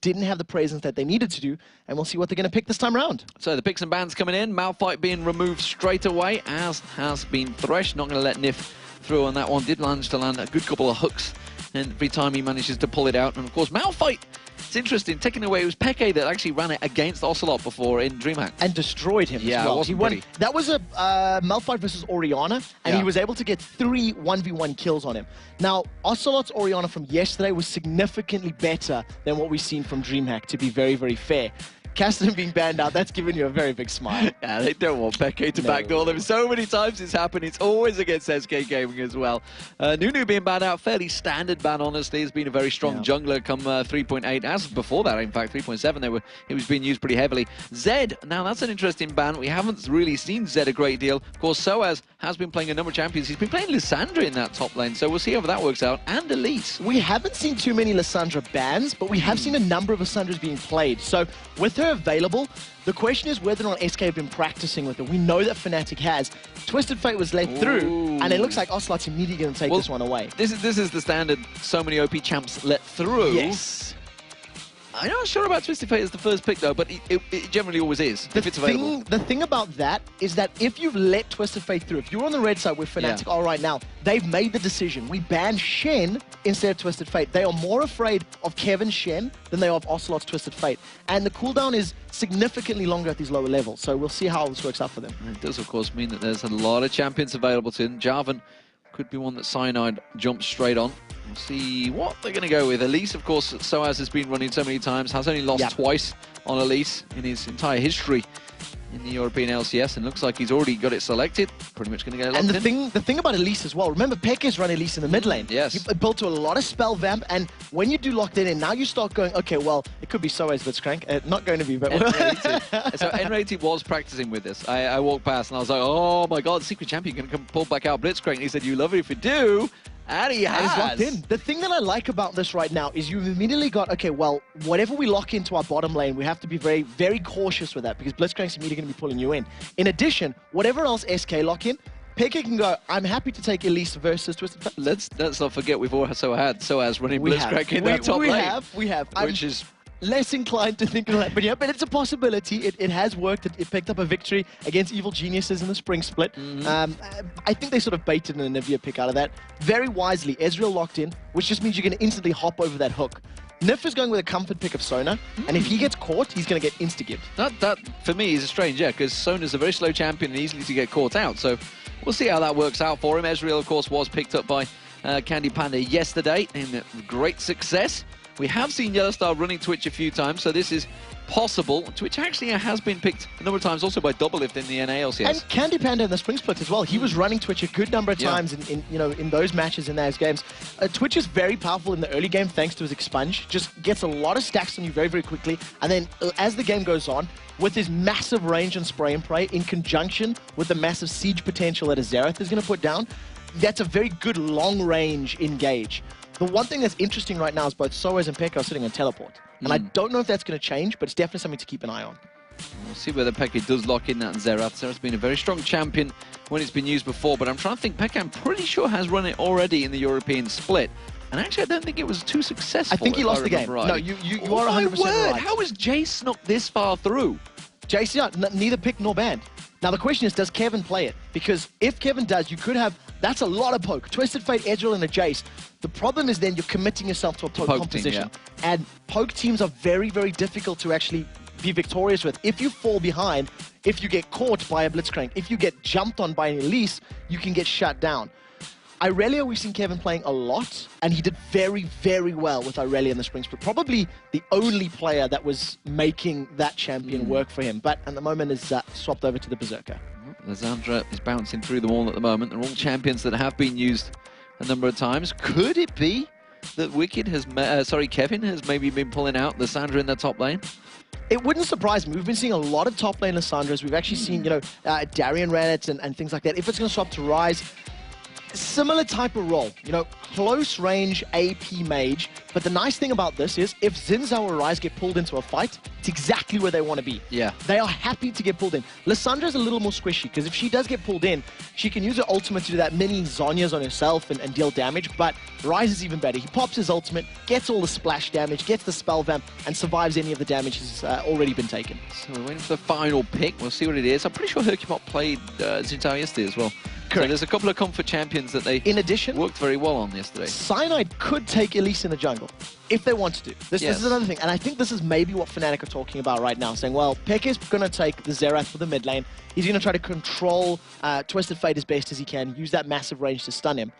didn't have the presence that they needed to do, and we'll see what they're going to pick this time around. So the picks and bans coming in, Malphite being removed straight away, as has been Thresh. Not going to let Nif through on that one. Did manage to land a good couple of hooks, and every time he manages to pull it out. And of course, Malphite, it's interesting, taking away, it was Peke that actually ran it against Ocelot before in DreamHack. And destroyed him as well. He won. That was a Malphite versus Orianna, and he was able to get 3 1v1 kills on him. Now, Ocelot's Orianna from yesterday was significantly better than what we've seen from DreamHack, to be very, very fair. Cassidy being banned out, that's given you a very big smile. Yeah, they don't want Peke to backdoor them. So many times it's happened. It's always against SK Gaming as well. Nunu being banned out, fairly standard ban, honestly. He's been a very strong jungler come 3.8. As before that, in fact, 3.7, he was being used pretty heavily. Zed, now that's an interesting ban. We haven't really seen Zed a great deal. Of course, Soaz has been playing a number of champions. He's been playing Lissandra in that top lane, so we'll see how that works out. And Elise. We haven't seen too many Lissandra bans, but we have seen a number of Lissandras being played. So with her available, the question is whether or not SK have been practicing with her. We know that Fnatic has. Twisted Fate was let through, and it looks like Ocelot's immediately going to take this one away. This is the standard, so many OP champs let through. Yes. I'm not sure about Twisted Fate as the first pick, though, but it generally always is, if it's available. The thing about that is that if you've let Twisted Fate through, if you're on the red side where Fnatic are right now, they've made the decision. We ban Shen instead of Twisted Fate. They are more afraid of Kevin's Shen than they are of Ocelot's Twisted Fate. And the cooldown is significantly longer at these lower levels, so we'll see how this works out for them. And it does, of course, mean that there's a lot of champions available to them. Jarvan could be one that Cyanide jumps straight on. We'll see what they're going to go with. Elise, of course, Soaz has been running so many times, has only lost twice on Elise in his entire history in the European LCS, and looks like he's already got it selected. Pretty much going to get it locked in. And the thing about Elise as well, remember Peke's run Elise in the mid lane. Yes. You built to a lot of spell vamp, and when you do locked in, and now you start going, okay, well, it could be Soaz Blitzcrank. Not going to be, but... So Enrated was practicing with this. I walked past and I was like, oh my god, Secret Champion can come pull back out Blitzcrank. And he said, you love it if you do. And he has. And he's locked in. The thing that I like about this right now is you've immediately got, okay, well, whatever we lock into our bottom lane, we have to be very, very cautious with that because Blitzcrank's immediately going to be pulling you in. In addition, whatever else SK lock in, Peke can go, I'm happy to take Elise versus Twisted Fate. Let's not forget we've also had Soaz running Blitzcrank in that top lane. We have. Which is... less inclined to think of that, but yeah, but it's a possibility. It has worked. It picked up a victory against Evil Geniuses in the spring split. I think they sort of baited an Anivia pick out of that. Very wisely, Ezreal locked in, which just means you're going to instantly hop over that hook. Nif is going with a comfort pick of Sona, and if he gets caught, he's going to get insta-gibbed. That, for me, is a strange, because Sona's a very slow champion and easily to get caught out, so we'll see how that works out for him. Ezreal, of course, was picked up by Candy Panda yesterday in great success. We have seen Yellowstar running Twitch a few times, so this is possible. Twitch actually has been picked a number of times also by Doublelift in the NALCS. And Candy Panda in the spring split as well. He was running Twitch a good number of times in those matches in those games. Twitch is very powerful in the early game thanks to his expunge. Just gets a lot of stacks on you very, very quickly. And then as the game goes on, with his massive range and spray and pray in conjunction with the massive siege potential that a Xerath is going to put down, that's a very good long-range engage. The one thing that's interesting right now is both Soaz and Peke are sitting on teleport. And I don't know if that's going to change, but it's definitely something to keep an eye on. We'll see whether Peke does lock in that Xerath. Xerath's been a very strong champion when it's been used before, but I'm trying to think, Peke, I'm pretty sure has run it already in the European split. And actually, I don't think it was too successful. I think he lost the game. Right. No, you are 100% right. How has Jace snuck this far through? Jace, neither picked nor banned. Now, the question is, does Kevin play it? Because if Kevin does, you could have... That's a lot of poke. Twisted Fate, Ezreal, and a Jace. The problem is then you're committing yourself to a poke composition. Team, and poke teams are very, very difficult to actually be victorious with. If you fall behind, if you get caught by a Blitzcrank, if you get jumped on by an Elise, you can get shut down. Irelia, we've seen Kevin playing a lot, and he did very, very well with Irelia in the spring split. Probably the only player that was making that champion work for him, but at the moment is swapped over to the Berserker. Lissandra is bouncing through the wall at the moment. They're all champions that have been used a number of times. Could it be that Kevin has maybe been pulling out Lissandra in the top lane? It wouldn't surprise me. We've been seeing a lot of top lane Lissandras. We've actually seen, Darian ran it and things like that. If it's going to swap to Ryze, Similar type of role, you know, close range AP mage. But the nice thing about this is if Xin Zhao or Ryze get pulled into a fight, it's exactly where they want to be. Yeah. They are happy to get pulled in. Lissandra's a little more squishy because if she does get pulled in, she can use her ultimate to do that mini Zhonya's on herself and deal damage. But Ryze is even better. He pops his ultimate, gets all the splash damage, gets the spell vamp, and survives any of the damage he's already been taken. So we're waiting for the final pick. We'll see what it is. I'm pretty sure Hercubot played Xin Zhao yesterday as well. Correct. So there's a couple of comfort champions that they in addition worked very well on yesterday. Cyanide could take Elise in the jungle if they want to do. This is another thing, and I think this is maybe what Fnatic are talking about right now, saying, well, Peke is going to take the Xerath for the mid lane. He's going to try to control Twisted Fate as best as he can, use that massive range to stun him.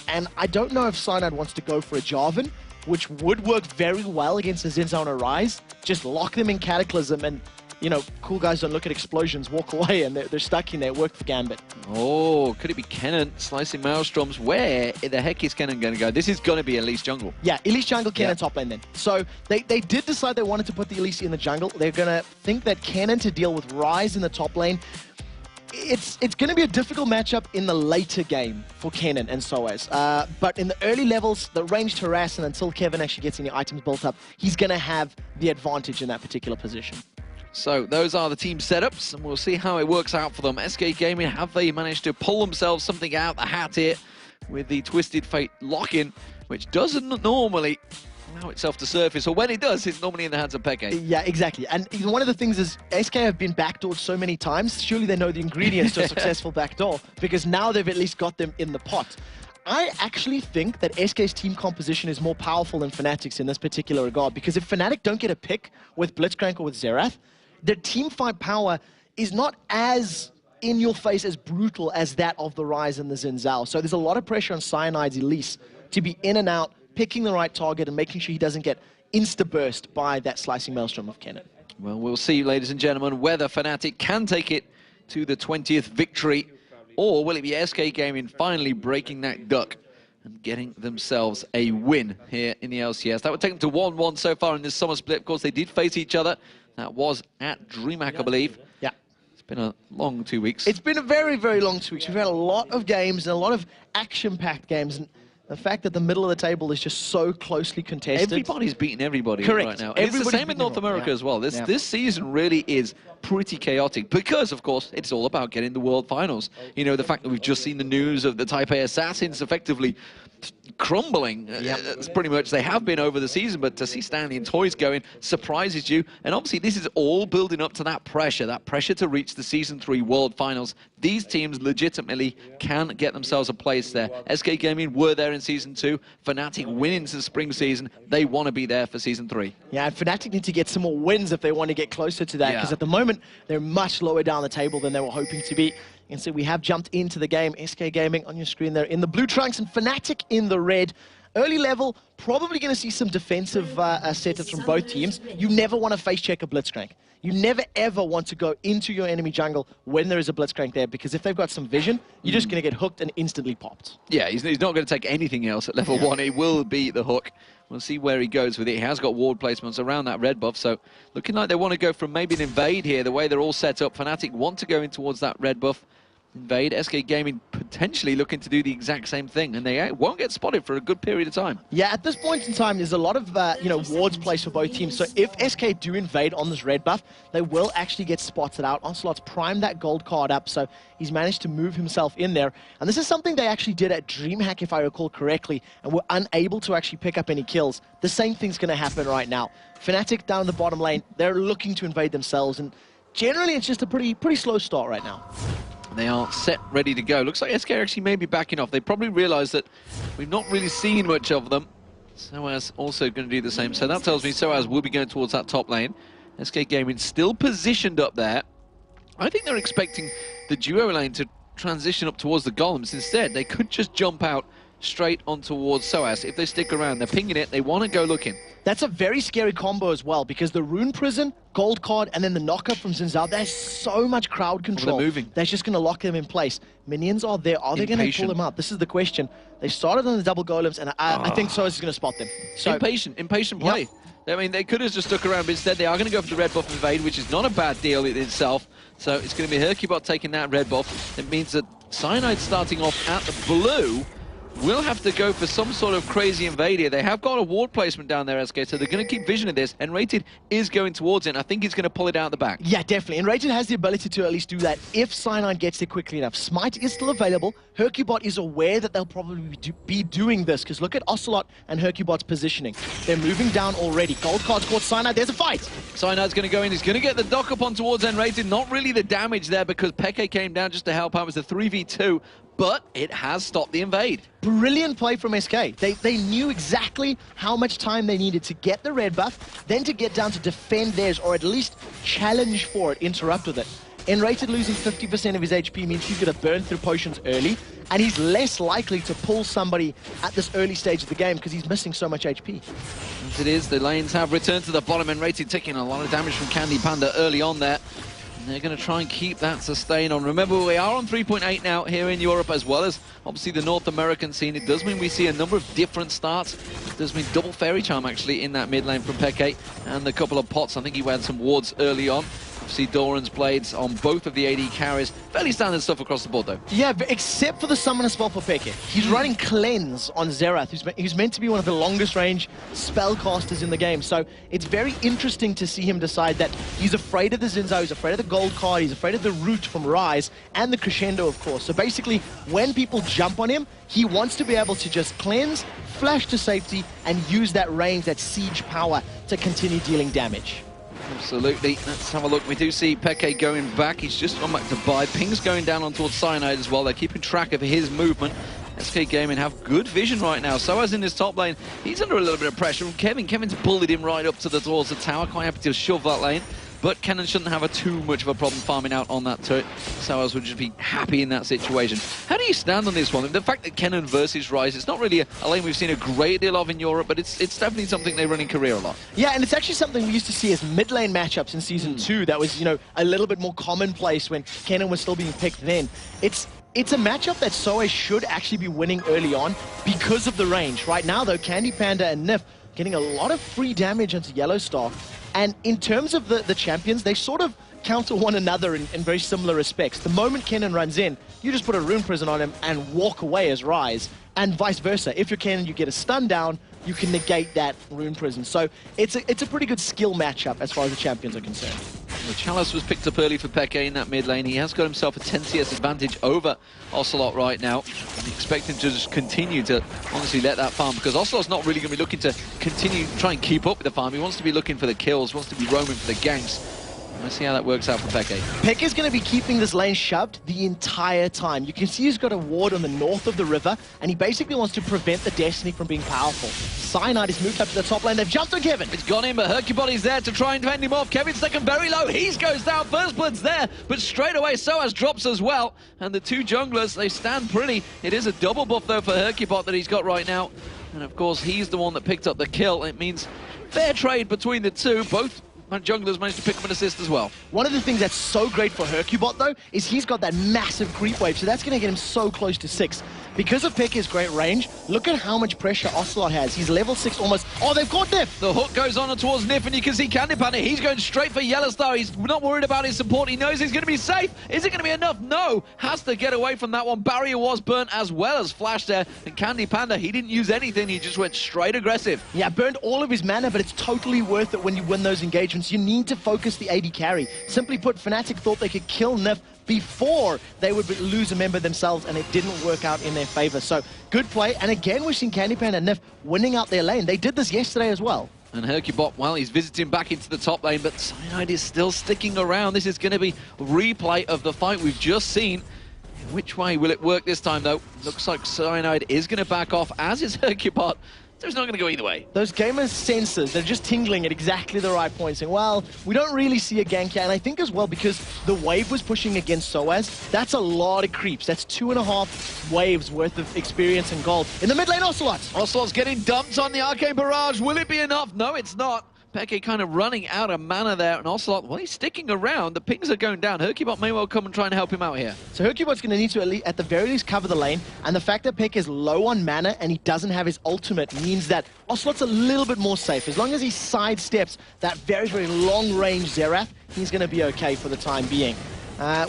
And I don't know if Cyanide wants to go for a Jarvan, which would work very well against a Xin Zhao and a Ryze. Just lock them in Cataclysm and, you know, cool guys don't look at explosions, walk away, and they're stuck in there. It worked for Gambit. Oh, could it be Kennen slicing Maelstroms? Where the heck is Kennen going to go? This is going to be Elise jungle. Yeah, Elise jungle, Kennen top lane then. So they did decide they wanted to put the Elise in the jungle. They're going to think that Kennen to deal with Ryze in the top lane. It's going to be a difficult matchup in the later game for Kennen and Soaz. But in the early levels, the ranged harass, and until Kevin actually gets any items built up, he's going to have the advantage in that particular position. So those are the team setups, and we'll see how it works out for them. SK Gaming, have they managed to pull themselves something out the hat here with the Twisted Fate lock-in, which doesn't normally allow itself to surface, or when it does, it's normally in the hands of Peke. Yeah, exactly. And one of the things is SK have been backdoored so many times, surely they know the ingredients to a successful backdoor, because now they've at least got them in the pot. I actually think that SK's team composition is more powerful than Fnatic's in this particular regard, because if Fnatic don't get a pick with Blitzcrank or with Xerath, their team fight power is not as in your face, as brutal as that of the Ryze and the Xin Zhao. So there's a lot of pressure on Cyanide's Elise to be in and out, picking the right target and making sure he doesn't get insta-burst by that slicing Maelstrom of Kennen. Well, we'll see, ladies and gentlemen, whether Fnatic can take it to the 20th victory, or will it be SK Gaming finally breaking that duck and getting themselves a win here in the LCS. That would take them to 1-1 so far in this summer split. Of course, they did face each other. That was at DreamHack, I believe. Yeah. It's been a long 2 weeks. It's been a very, very long 2 weeks. We've had a lot of games and a lot of action-packed games. And the fact that the middle of the table is just so closely contested. Everybody's beating everybody. Correct. Right now. And it's the same in North America as well. This season really is pretty chaotic because, of course, it's all about getting the World Finals. You know, the fact that we've just seen the news of the Taipei Assassins effectively crumbling. That's pretty much, they have been over the season, but to see Stanley and Toys going surprises you. And obviously, this is all building up to that pressure to reach the Season 3 World Finals. These teams legitimately can get themselves a place there. SK Gaming were there in Season 2. Fnatic winning the spring season. They want to be there for Season 3. Yeah, and Fnatic need to get some more wins if they want to get closer to that, because at the moment, they're much lower down the table than they were hoping to be. And so we have jumped into the game. SK Gaming on your screen there in the blue trunks and Fnatic in the red. Early level, probably going to see some defensive setups from both teams. You never want to face check a Blitzcrank. You never ever want to go into your enemy jungle when there is a Blitzcrank there, because if they've got some vision, you're just going to get hooked and instantly popped. Yeah, he's not going to take anything else at level 1. It will be the hook. We'll see where he goes with it. He has got ward placements around that red buff, so looking like they want to go from maybe an invade here, the way they're all set up. Fnatic want to go in towards that red buff. Invade. SK Gaming potentially looking to do the exact same thing, and they won't get spotted for a good period of time. Yeah, at this point in time, there's a lot of wards placed for both teams. So if SK do invade on this red buff, they will actually get spotted out. Onslaught's primed that gold card up, so he's managed to move himself in there. And this is something they actually did at DreamHack, if I recall correctly, and were unable to actually pick up any kills. The same thing's going to happen right now. Fnatic down the bottom lane, they're looking to invade themselves, and generally it's just a pretty slow start right now. They are set, ready to go. Looks like SK actually may be backing off. They probably realize that we've not really seen much of them. Soaz also going to do the same. So that tells me Soaz will be going towards that top lane. SK Gaming still positioned up there. I think they're expecting the duo lane to transition up towards the golems. Instead, they could just jump out straight on towards Soaz. If they stick around, they're pinging it. They want to go looking. That's a very scary combo as well, because the Rune Prison, Gold Card, and then the knockup from Xin Zhao, there's so much crowd control. They're moving. That's just going to lock them in place. Minions are there. Are they going to pull them out? This is the question. They started on the double golems, and I think Soaz is going to spot them. So, impatient play. Yep. I mean, they could have just stuck around, but instead they are going to go for the red buff invade, which is not a bad deal in itself. So it's going to be Hercubot taking that red buff. It means that Cyanide starting off at the blue will have to go for some sort of crazy invade here. They have got a ward placement down there, SK, so they're going to keep vision of this, and Rated is going towards it, and I think he's going to pull it out the back. Yeah, definitely, and Rated has the ability to at least do that if Cyanide gets there quickly enough. Smite is still available. Hercubot is aware that they'll probably be doing this, because look at Ocelot and Hercubot's positioning. They're moving down already. Gold card's caught Cyanide. There's a fight. Cyanide's going to go in. He's going to get the dock up on towards Rated. Not really the damage there, because Peke came down just to help out. It was a 3v2. But it has stopped the invade. Brilliant play from SK. They knew exactly how much time they needed to get the red buff, then to get down to defend theirs, or at least challenge for it, interrupt with it. Rated losing 50% of his HP means he's going to burn through potions early, and he's less likely to pull somebody at this early stage of the game because he's missing so much HP. As it is, the lanes have returned to the bottom, and Rated taking a lot of damage from Candy Panda early on there. They're going to try and keep that sustain on. Remember, we are on 3.8 now here in Europe, as well as obviously the North American scene. It does mean we see a number of different starts. It does mean double Fairy Charm, actually, in that mid lane from Peke, and a couple of pots. I think he had some wards early on. See Doran's blades on both of the AD carries. Fairly standard stuff across the board, though. Yeah, except for the summoner spell for Peke. He's running Cleanse on Xerath, who's meant to be one of the longest range spellcasters in the game. So it's very interesting to see him decide that he's afraid of the Zinzao, he's afraid of the gold card, he's afraid of the root from Rise, and the Crescendo, of course. So basically, when people jump on him, he wants to be able to just cleanse, flash to safety, and use that range, that siege power, to continue dealing damage. Absolutely. Let's have a look. We do see Peke going back. He's just gone back to buy. Ping's going down on towards Cyanide as well. They're keeping track of his movement. SK Gaming have good vision right now. So as in his top lane, he's under a little bit of pressure from Kevin. Kevin's bullied him right up towards the tower. Quite happy to shove that lane. But Kennen shouldn't have too much of a problem farming out on that turret. Sowers would just be happy in that situation. How do you stand on this one? The fact that Kennen versus Rise, it's not really a lane we've seen a great deal of in Europe, but it's definitely something they run in career a lot. Yeah, and it's actually something we used to see as mid lane matchups in Season 2. That was, a little bit more commonplace when Kennen was still being picked then. It's a matchup that Soe should actually be winning early on because of the range. Right now, though, Candy Panda and Nif getting a lot of free damage onto Yellowstar. And in terms of the champions, they sort of counter one another in very similar respects. The moment Kennen runs in, you just put a Rune Prison on him and walk away as Rise. And vice versa. If you're Kennen, you get a stun down, you can negate that Rune Prison. So it's a pretty good skill matchup as far as the champions are concerned. The Chalice was picked up early for Peke in that mid lane. He has got himself a 10 CS advantage over Ocelot right now. I expect him to just continue to honestly let that farm, because Ocelot's not really going to be looking to continue try and keep up with the farm. He wants to be looking for the kills, wants to be roaming for the ganks. Let's see how that works out for Peke. Peke is going to be keeping this lane shoved the entire time. You can see he's got a ward on the north of the river, and he basically wants to prevent the Destiny from being powerful. Cyanide has moved up to the top lane. They've jumped on Kevin. It's gone in, but Hercubody's there to try and fend him off. Kevin's second very low. He goes down. First Blood's there, but straight away Soaz drops as well. And the two junglers, they stand pretty. It is a double buff, though, for Hercubot that he's got right now. And, of course, he's the one that picked up the kill. It means fair trade between the two. Both junglers managed to pick up an assist as well. One of the things that's so great for Hercubot, though, is he's got that massive creep wave, so that's going to get him so close to 6. Because of Peke's great range, look at how much pressure Ocelot has. He's level 6 almost. Oh, they've caught Nif! The hook goes on towards Nif, and you can see Candy Panda. He's going straight for Yellowstar. He's not worried about his support. He knows he's going to be safe. Is it going to be enough? No. Has to get away from that one. Barrier was burnt as well as Flash there. And Candy Panda, he didn't use anything. He just went straight aggressive. Yeah, burned all of his mana, but it's totally worth it when you win those engagements. You need to focus the AD carry. Simply put, Fnatic thought they could kill Nif before they would lose a member themselves, and it didn't work out in their favor. So, good play. And again, we've seen Candy Panda and Nif winning out their lane. They did this yesterday as well. And Hercubot, well, he's visiting back into the top lane, but Cyanide is still sticking around. This is going to be a replay of the fight we've just seen. Which way will it work this time, though? Looks like Cyanide is going to back off, as is Hercubot. So it's not going to go either way. Those gamers' sensors, they're just tingling at exactly the right point, saying, well, we don't really see a gank here. And I think as well, because the wave was pushing against Soaz, that's a lot of creeps. That's 2.5 waves worth of experience and gold. In the mid lane, Ocelot. Ocelot's getting dumped on the Arcane Barrage. Will it be enough? No, it's not. Peke kind of running out of mana there, and Ocelot, well, he's sticking around. The pings are going down. Hercubot may well come and try and help him out here. So Hercubot's going to need to, at the very least, cover the lane, and the fact that Peke is low on mana and he doesn't have his ultimate means that Ocelot's a little bit more safe. As long as he sidesteps that very, very long-range Xerath, he's going to be okay for the time being.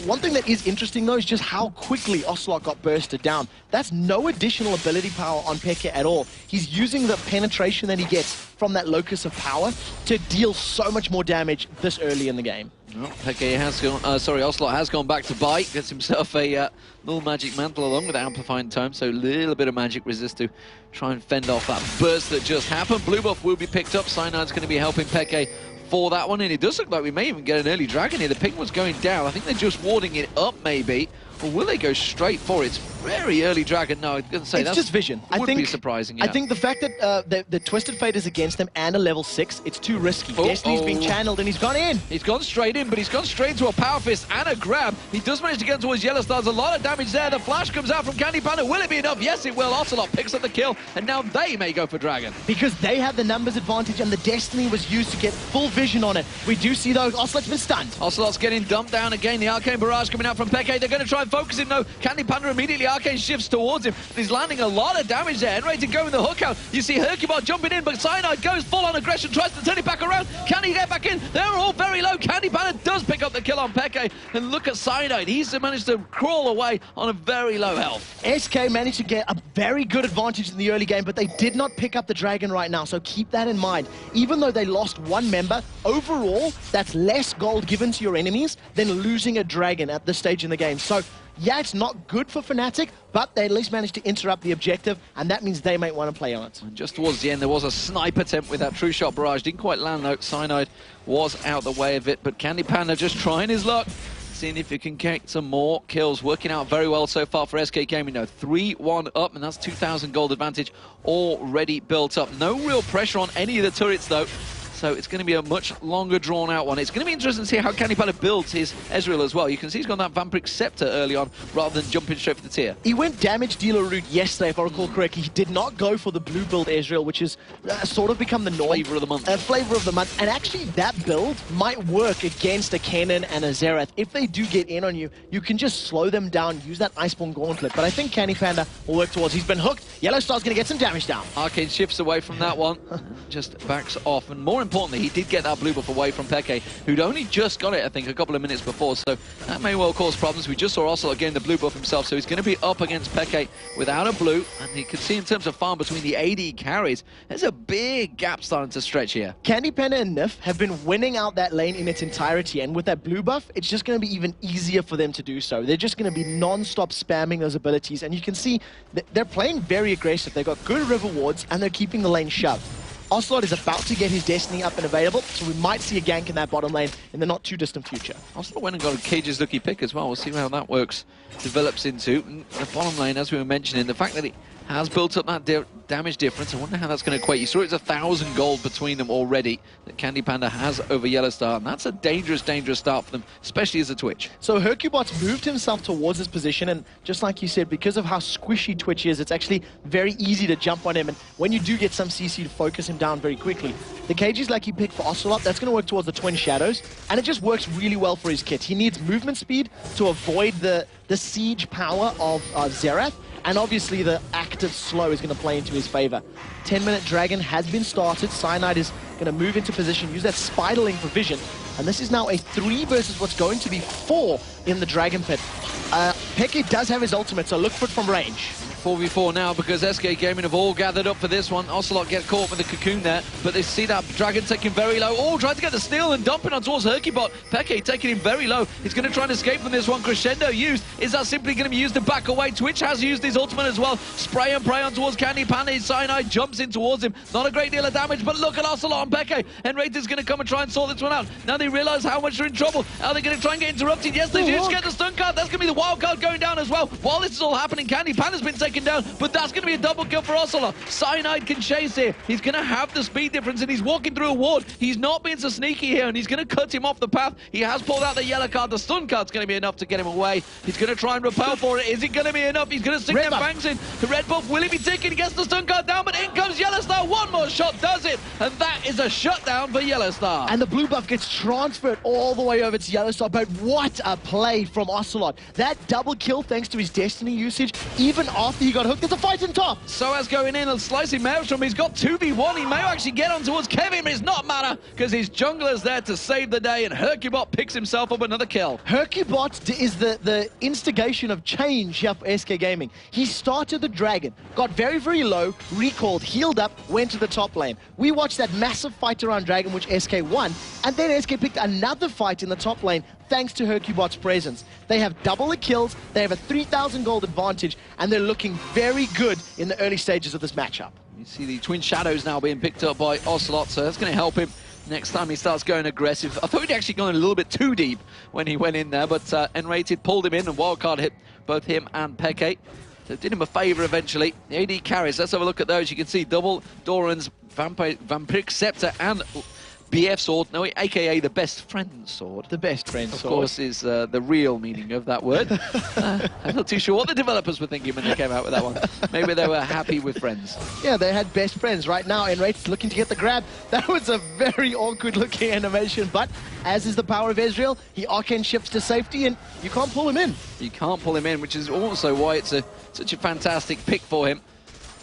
One thing that is interesting, though, is just how quickly Ocelot got bursted down. That's no additional ability power on Peke at all. He's using the penetration that he gets from that locus of power to deal so much more damage this early in the game. Well, Peke has gone, Ocelot has gone back to bite, gets himself a little magic mantle along with amplifying tome, so a little bit of magic resist to try and fend off that burst that just happened. Blue buff will be picked up. Cyanide's going to be helping Peke for that one, and it does look like we may even get an early dragon here. The ping was going down. I think they're just warding it up, maybe. Or will they go straight for it? It's very early dragon. No, I was going to say it's just vision. Would be surprising. Yeah. I think the fact that the Twisted Fate is against them and a level 6, it's too risky. Destiny's been channeled and he's gone in. He's gone straight in, but he's gone straight into a power fist and a grab. He does manage to get towards Yellow Stars. A lot of damage there. The flash comes out from Candy Panda. Will it be enough? Yes, it will. Ocelot picks up the kill, and now they may go for dragon. Because they have the numbers advantage, and the Destiny was used to get full vision on it. We do see, though, Ocelot's been stunned. Ocelot's getting dumped down again. The Arcane Barrage coming out from Peke. They're going to try and focus him, though. Candy Panda immediately Arcane shifts towards him. He's landing a lot of damage there and ready to go in the hook out. You see Hercubot jumping in, but Cyanide goes full on aggression, tries to turn it back around. Can he get back in? They're all very low. Candy Panda does pick up the kill on Peke. And look at Cyanide. He's managed to crawl away on a very low health. SK managed to get a very good advantage in the early game, but they did not pick up the dragon right now, so keep that in mind. Even though they lost one member, overall, that's less gold given to your enemies than losing a dragon at this stage in the game. So yeah, it's not good for Fnatic, but they at least managed to interrupt the objective, and that means they might want to play on it. And just towards the end, there was a snipe attempt with that True Shot Barrage. Didn't quite land, though. Cyanide was out the way of it, but Candy Panda just trying his luck, seeing if he can get some more kills. Working out very well so far for SK Gaming, though. 3-1 up, and that's 2,000 gold advantage already built up. No real pressure on any of the turrets, though. So it's going to be a much longer drawn out one. It's going to be interesting to see how Candy Panda builds his Ezreal as well. You can see he's got that Vampiric Scepter early on rather than jumping straight for the tier. He went damage dealer route yesterday, if I recall correctly. He did not go for the blue build Ezreal, which has sort of become the norm. Flavor of the month. Flavor of the month. And actually that build might work against a Kanan and a Xerath. If they do get in on you, you can just slow them down, use that Iceborne Gauntlet. But I think Candy Panda will work towards. He's been hooked. Yellow Star's going to get some damage down. Arcane shifts away from that one. Just backs off. And more importantly, he did get that blue buff away from Peke, who'd only just got it, I think, a couple of minutes before, so that may well cause problems. We just saw Ocelot getting the blue buff himself, so he's going to be up against Peke without a blue, and you can see in terms of farm between the AD carries, there's a big gap starting to stretch here. Candy Panda and Nif have been winning out that lane in its entirety, and with that blue buff, it's just going to be even easier for them to do so. They're just going to be non-stop spamming those abilities, and you can see that they're playing very aggressive. They've got good river wards, and they're keeping the lane shoved. Ocelot is about to get his Destiny up and available, so we might see a gank in that bottom lane in the not-too-distant future. Ocelot went and got a Cage's Lucky Pick as well. We'll see how that works, develops into. And the bottom lane, as we were mentioning, the fact that it has built up that damage difference, I wonder how that's going to equate. You saw it's 1,000 gold between them already that Candy Panda has over Yellow Star, and that's a dangerous, dangerous start for them, especially as a Twitch. So Hercubot's moved himself towards his position, and just like you said, because of how squishy Twitch is, it's actually very easy to jump on him, and when you do get some CC to focus him down very quickly. The KG's lucky pick for Ocelot, that's going to work towards the Twin Shadows, and it just works really well for his kit. He needs movement speed to avoid the siege power of Xerath, and obviously the active slow is going to play into his favor. 10-minute Dragon has been started. Cyanide is going to move into position, use that Spiderling for vision, and this is now a 3 versus what's going to be 4 in the Dragon Pit. Peke does have his ultimate, so look for it from range. 4v4 now because SK Gaming have all gathered up for this one. Ocelot get caught with the cocoon there, but they see that Dragon taking very low. Oh, trying to get the steal and dumping on towards Hercubot. Peke taking him very low. He's going to try and escape from this one. Crescendo used. Is that simply going to be used to back away? Twitch has used his ultimate as well. Spray and pray on towards Candy Panda. Cyanide jumps in towards him. Not a great deal of damage, but look at Ocelot and Peke. Enrater's going to come and try and sort this one out. Now they realize how much they're in trouble. Are they going to try and get interrupted? Yes, they do. Just get the stun card. That's going to be the wild card going down as well. While this is all happening, Candy Panda's been taken taken down, but that's going to be a double kill for Ocelot. Cyanide can chase here. He's going to have the speed difference, and he's walking through a ward. He's not being so sneaky here, and he's going to cut him off the path. He has pulled out the yellow card. The stun card's going to be enough to get him away. He's going to try and repel for it. Is it going to be enough? He's going to stick them bangs in. The red buff, will he be taking? He gets the stun card down, but in comes Yellow Star. One more shot does it, and that is a shutdown for Yellow Star. And the blue buff gets transferred all the way over to Yellow Star, but what a play from Ocelot. That double kill thanks to his Destiny usage, even after he got hooked. There's a fight in top. Soaz going in and slicing Maelstrom. He's got 2v1. He may actually get on towards Kevin, but it's not matter because his jungler's there to save the day, and Hercubot picks himself up another kill. Hercubot is the instigation of change here for SK Gaming. He started the Dragon, got very, very low, recalled, healed up, went to the top lane. We watched that massive fight around Dragon, which SK won, and then SK picked another fight in the top lane thanks to Hercubot's presence. They have double the kills, they have a 3,000 gold advantage, and they're looking very good in the early stages of this matchup. You see the Twin Shadows now being picked up by Ocelot, so that's going to help him next time he starts going aggressive. I thought he'd actually gone a little bit too deep when he went in there, but Enrated pulled him in, and Wildcard hit both him and Peke. So did him a favour eventually. The AD carries, let's have a look at those. You can see double Doran's Vampiric Scepter and BF sword, no, aka the best friend sword. The best friend sword. Of course, is the real meaning of that word. I'm not too sure what the developers were thinking when they came out with that one. Maybe they were happy with friends. Yeah, they had best friends. Right now, Enrate's looking to get the grab. That was a very awkward-looking animation, but as is the power of Ezreal, he arcane shifts to safety, and you can't pull him in. You can't pull him in, which is also why it's such a fantastic pick for him.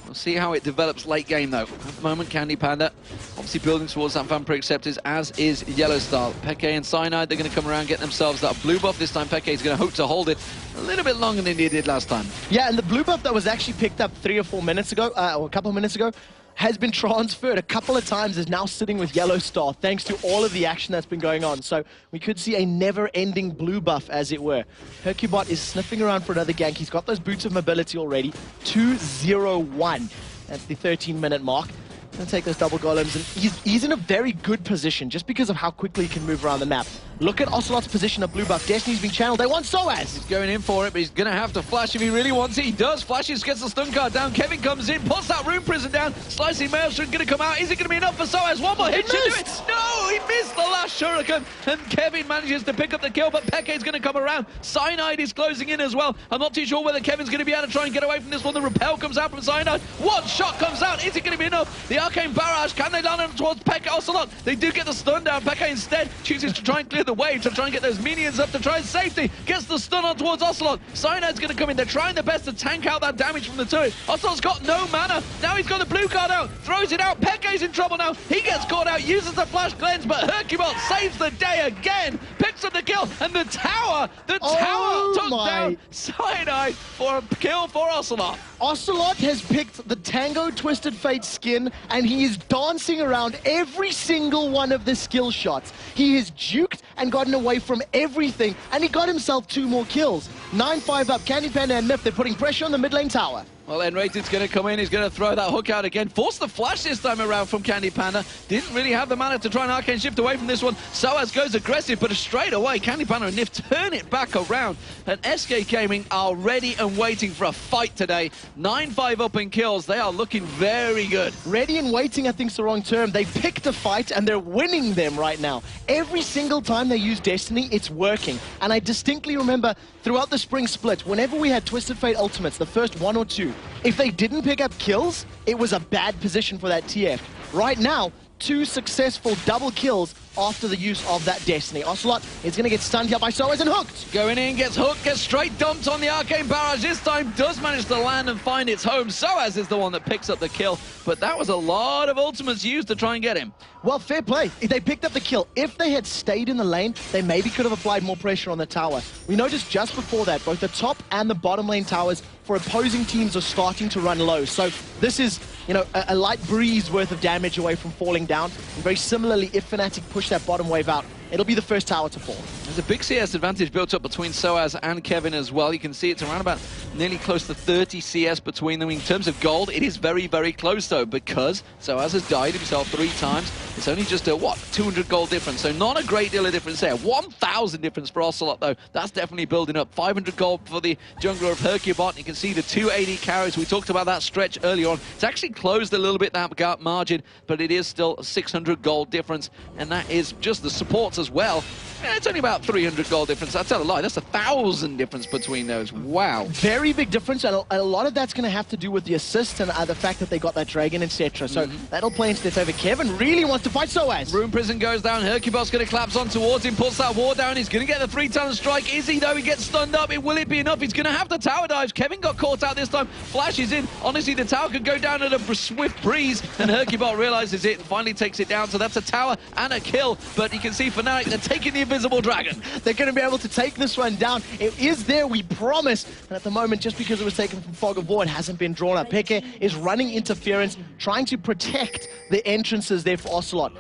We'll see how it develops late game, though. At the moment, Candy Panda obviously building towards that Vampiric Scepters, as is Yellow Star. Peke and Cyanide, they're going to come around, get themselves that blue buff. This time, Peke is going to hope to hold it a little bit longer than he did last time. Yeah, and the blue buff that was actually picked up 3 or 4 minutes ago, or a couple of minutes ago, has been transferred a couple of times, is now sitting with Yellow Star, thanks to all of the action that's been going on. So we could see a never-ending blue buff, as it were. Hercubot is sniffing around for another gank. He's got those boots of mobility already. 2-0-1 at the 13-minute mark. Gonna take those double golems, and he's in a very good position just because of how quickly he can move around the map. Look at Ocelot's position of blue buff. Destiny's being channeled. They want Soaz. He's going in for it, but he's going to have to flash if he really wants it. He does. Flashes, gets the stun card down. Kevin comes in, puts that Rune Prison down. Slicing Maelstrom going to come out. Is it going to be enough for Soaz? One more hit should do it. No, he missed the last Shuriken, and Kevin manages to pick up the kill, but Peke's going to come around. Cyanide is closing in as well. I'm not too sure whether Kevin's going to be able to try and get away from this one. The repel comes out from Cyanide. One shot comes out. Is it going to be enough? The Arcane Barrage, can they land him towards Peke? Ocelot, they do get the stun down. Peke instead chooses to try and clear the wave, to try and get those minions up to try and safety. Gets the stun on towards Ocelot. Cyanide's going to come in. They're trying their best to tank out that damage from the turret. Ocelot's got no mana. Now he's got the blue card out. Throws it out. Peke's in trouble now. He gets caught out. Uses the flash cleanse, but Hercubot saves the day again. Picks up the kill, and the tower took down Cyanide for a kill for Ocelot. Ocelot has picked the Tango Twisted Fate skin, and he is dancing around every single one of the skill shots. He has juked and gotten away from everything, and he got himself 2 more kills. 9-5 up. Candy Panda and Nif, they're putting pressure on the mid lane tower. Well, Enrated's going to come in. He's going to throw that hook out again. Force the flash this time around from Candy Panda. Didn't really have the mana to try and arcane shift away from this one. Soaz goes aggressive, but straight away, Candy Panda and Nif turn it back around. And SK Gaming are ready and waiting for a fight today. 9-5 up in kills. They are looking very good. Ready and waiting, I think, is the wrong term. They picked a fight, and they're winning them right now. Every single time they use Destiny, it's working. And I distinctly remember throughout the spring split, whenever we had Twisted Fate ultimates, the first 1 or 2, if they didn't pick up kills, it was a bad position for that TF. Right now, 2 successful double kills after the use of that Destiny. Ocelot is going to get stunned here by Soaz and hooked. Going in, gets hooked, gets straight dumped on the Arcane Barrage. This time does manage to land and find its home. Soaz is the one that picks up the kill, but that was a lot of ultimates used to try and get him. Well, fair play. They picked up the kill. If they had stayed in the lane, they maybe could have applied more pressure on the tower. We noticed just before that, both the top and the bottom lane towers for opposing teams are starting to run low. So this is, you know, a light breeze worth of damage away from falling down. And very similarly, if Fnatic push that bottom wave out, it'll be the first tower to fall. There's a big CS advantage built up between Soaz and Kevin as well. You can see it's around about nearly close to 30 CS between them. In terms of gold, it is very, very close though, because Soaz has died himself 3 times. It's only just a, 200 gold difference, so not a great deal of difference there. 1,000 difference for Ocelot though. That's definitely building up. 500 gold for the jungler of Hercubot. You can see the 280 carries. We talked about that stretch earlier on. It's actually closed a little bit, that gap margin, but it is still a 600 gold difference, and that is just the supports as well. It's only about 300 gold difference. I tell a lie, that's 1,000 difference between those. Wow. Very big difference, and a lot of that's going to have to do with the assist and the fact that they got that dragon, etc. So that'll play into their favor. Kevin really wants to fight Soaz. Rune Prison goes down. Hercubot's going to collapse on towards him, puts that ward down. He's going to get the 3-ton strike. Is he, though? He gets stunned up. Will it be enough? He's going to have the tower dives. Kevin got caught out this time. Flashes in. Honestly, the tower could go down at a swift breeze, and Hercubot realizes it and finally takes it down. So that's a tower and a kill. But you can see Fnatic, they're taking the invisible dragon. They're going to be able to take this one down. It is there, we promise. And at the moment, just because it was taken from Fog of War, it hasn't been drawn up. Peke is running interference, trying to protect the entrances there for Ocelot.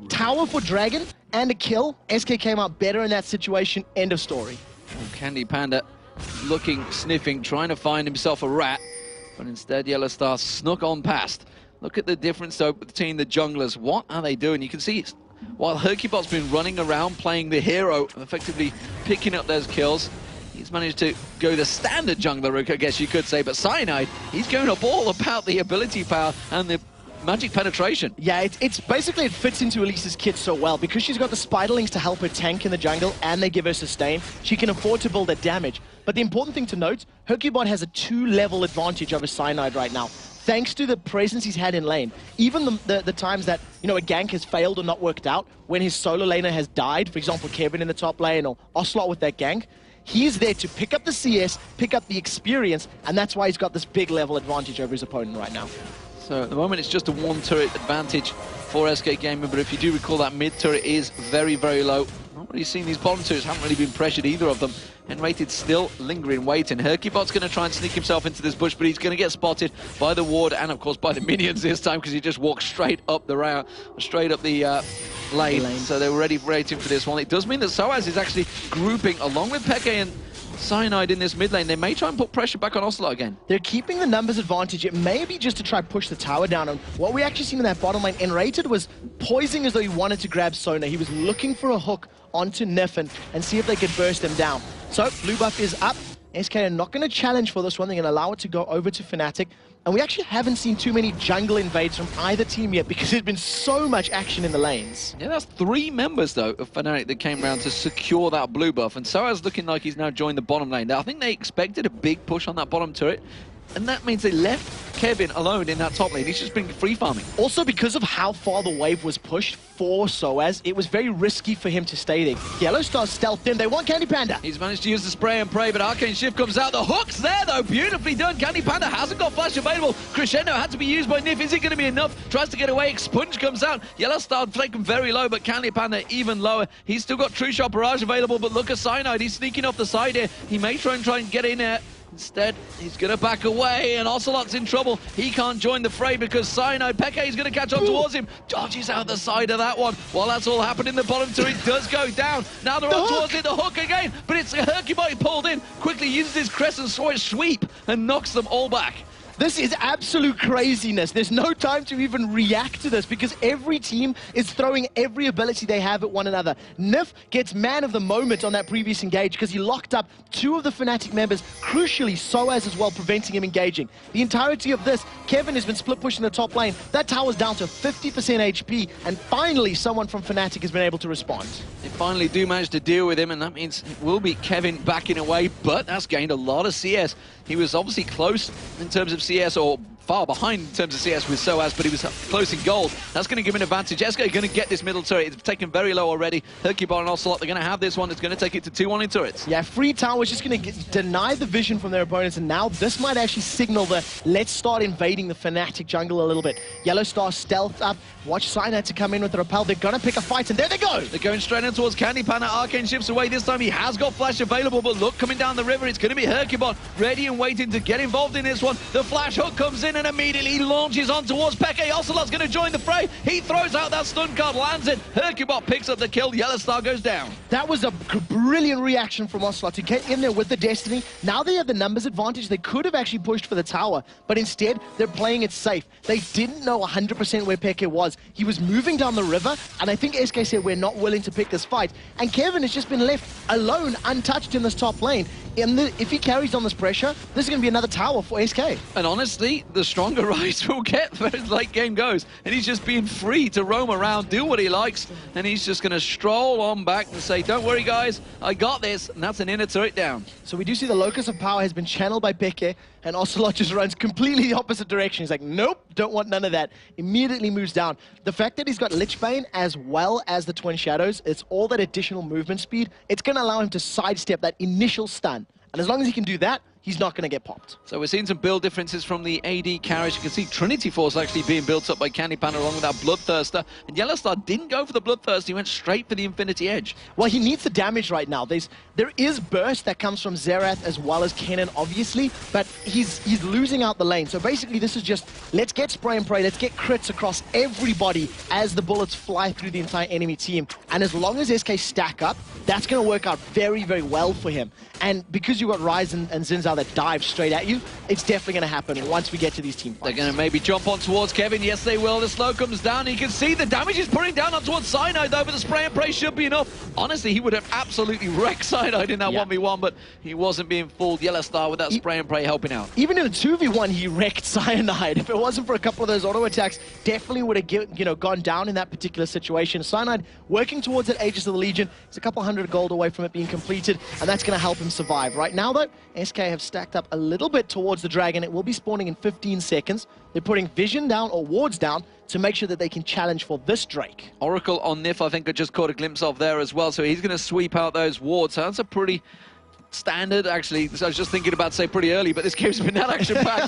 Tower for Dragon and a kill. SK came out better in that situation. End of story. Candy Panda looking, sniffing, trying to find himself a rat. But instead, Yellow Star snuck on past. Look at the difference, though, between the junglers. What are they doing? You can see it's, while Hercubot's been running around playing the hero, effectively picking up those kills, he's managed to go the standard jungler route, I guess you could say. But Cyanide, he's going up all about the ability power and the magic penetration. Yeah, it's basically, it fits into Elise's kit so well. Because she's got the Spiderlings to help her tank in the jungle and they give her sustain, she can afford to build that damage. But the important thing to note, Hercubot has a 2-level advantage over Cyanide right now, thanks to the presence he's had in lane. Even the times that, you know, a gank has failed or not worked out, when his solo laner has died, for example, Kevin in the top lane or Ocelot with that gank, he's there to pick up the CS, pick up the experience, and that's why he's got this big level advantage over his opponent right now. So at the moment, it's just a 1-turret advantage for SK Gaming, but if you do recall, that mid turret is very, very low. Not really seen these bottom turrets, haven't really been pressured, either of them. And Rated still lingering, waiting. Hercubot's going to try and sneak himself into this bush, but he's going to get spotted by the ward and, of course, by the minions this time, because he just walked straight up the route, straight up the lane. So they're ready waiting for this one. It does mean that Soaz is actually grouping along with Peke and Cyanide in this mid lane. They may try and put pressure back on Ocelot again. They're keeping the numbers advantage. It may be just to try push the tower down. And what we actually seen in that bottom lane, Enrated was poising as though he wanted to grab Sona. He was looking for a hook onto Nif and see if they could burst him down. So blue buff is up. SK are not going to challenge for this one. They're going to allow it to go over to Fnatic. And we actually haven't seen too many jungle invades from either team yet, because there's been so much action in the lanes. Yeah, that's 3 members, though, of Fnatic that came around to secure that blue buff. And Soaz looking like he's now joined the bottom lane. Now, I think they expected a big push on that bottom turret, and that means they left Kevin alone in that top lane. He's just been free farming. Also, because of how far the wave was pushed for Soaz, it was very risky for him to stay there. Yellow Star stealthed in. They want Candy Panda. He's managed to use the spray and pray, but Arcane Shift comes out. The hook's there, though. Beautifully done. Candy Panda hasn't got flash available. Crescendo had to be used by Nif. Is it going to be enough? Tries to get away. Expunge comes out. Yellow Star taken very low, but Candy Panda even lower. He's still got True Shot Barrage available, but look at Cyanide. He's sneaking off the side here. He may try and get in there. Instead, he's going to back away, and Ocelot's in trouble. He can't join the fray because Cyanide, Peke is going to catch on towards him. Dodges out the side of that one. While that's all happening, the bottom turret does go down. Now they're on towards it, the hook again, but it's Hercubot pulled in, quickly uses his crescent sweep and knocks them all back. This is absolute craziness. There's no time to even react to this because every team is throwing every ability they have at one another. Nif gets man of the moment on that previous engage because he locked up 2 of the Fnatic members, crucially Soaz as well, preventing him engaging. The entirety of this, Kevin has been split pushing the top lane. That tower's down to 50% HP, and finally someone from Fnatic has been able to respond. They finally do manage to deal with him, and that means it will be Kevin backing away, but that's gained a lot of CS. He was obviously close in terms of CS, or far behind in terms of CS with Soaz, but he was close in gold. That's going to give him an advantage. SK are going to get this middle turret. It's taken very low already. Hercubot and Ocelot, they're going to have this one. It's going to take it to 2-1 in turrets. Yeah, free tower is just going to deny the vision from their opponents, and now this might actually signal the let's start invading the Fnatic jungle a little bit. Yellow Star stealth up. Watch Cyanide to come in with the repel. They're going to pick a fight, and there they go! They're going straight in towards Candy Panda. Arcane shifts away. This time he has got flash available, but look, coming down the river, it's going to be Hercubot ready and waiting to get involved in this one. The flash hook comes in. in and immediately launches on towards Peke. Ocelot's going to join the fray. He throws out that stun card, lands it. Hercubot picks up the kill. Yellowstar goes down. That was a brilliant reaction from Ocelot to get in there with the Destiny. Now they have the numbers advantage. They could have actually pushed for the tower, but instead they're playing it safe. They didn't know 100% where Peke was. He was moving down the river, and I think SK said, we're not willing to pick this fight. And Kevin has just been left alone, untouched in this top lane. If he carries on this pressure, this is going to be another tower for SK. And honestly, the stronger Rise will get as late game goes. And he's just being free to roam around, do what he likes. And he's just going to stroll on back and say, don't worry, guys, I got this. And that's an inner turret down. So we do see the locus of power has been channeled by Peke, and Ocelot just runs completely the opposite direction. He's like, nope, don't want none of that. Immediately moves down. The fact that he's got Lichbane as well as the Twin Shadows, it's all that additional movement speed. It's going to allow him to sidestep that initial stun. And as long as he can do that, he's not going to get popped. So we're seeing some build differences from the AD carriage. You can see Trinity Force actually being built up by Candy Panda along with that Bloodthirster. And Yellowstar didn't go for the Bloodthirster. He went straight for the Infinity Edge. Well, he needs the damage right now. There is burst that comes from Xerath as well as Kennen, obviously, but he's losing out the lane. So basically, this is just, let's get spray and pray. Let's get crits across everybody as the bullets fly through the entire enemy team. And as long as SK stack up, that's going to work out very, very well for him. And because you've got Ryze and Zinzao that dive straight at you, it's definitely going to happen once we get to these team fights. They're going to maybe jump on towards Kevin. Yes, they will. The slow comes down. You can see the damage is putting down on towards Cyanide, though, but the spray and pray should be enough. Honestly, he would have absolutely wrecked Cyanide in that 1v1, but he wasn't being fooled. Yellowstar with that spray and pray helping out. Even in a 2v1, he wrecked Cyanide. If it wasn't for a couple of those auto attacks, definitely would have gone down in that particular situation. Cyanide working towards that Aegis of the Legion. He's a couple hundred gold away from it being completed, and that's going to help him survive. Right now, though, SK have stacked up a little bit towards the dragon. It will be spawning in 15 seconds. They're putting vision down or wards down to make sure that they can challenge for this Drake. Oracle on Nif, I think I just caught a glimpse of there as well. So he's going to sweep out those wards. So that's a pretty standard, actually. So I was just thinking about, say, pretty early, but this game's been that action-packed.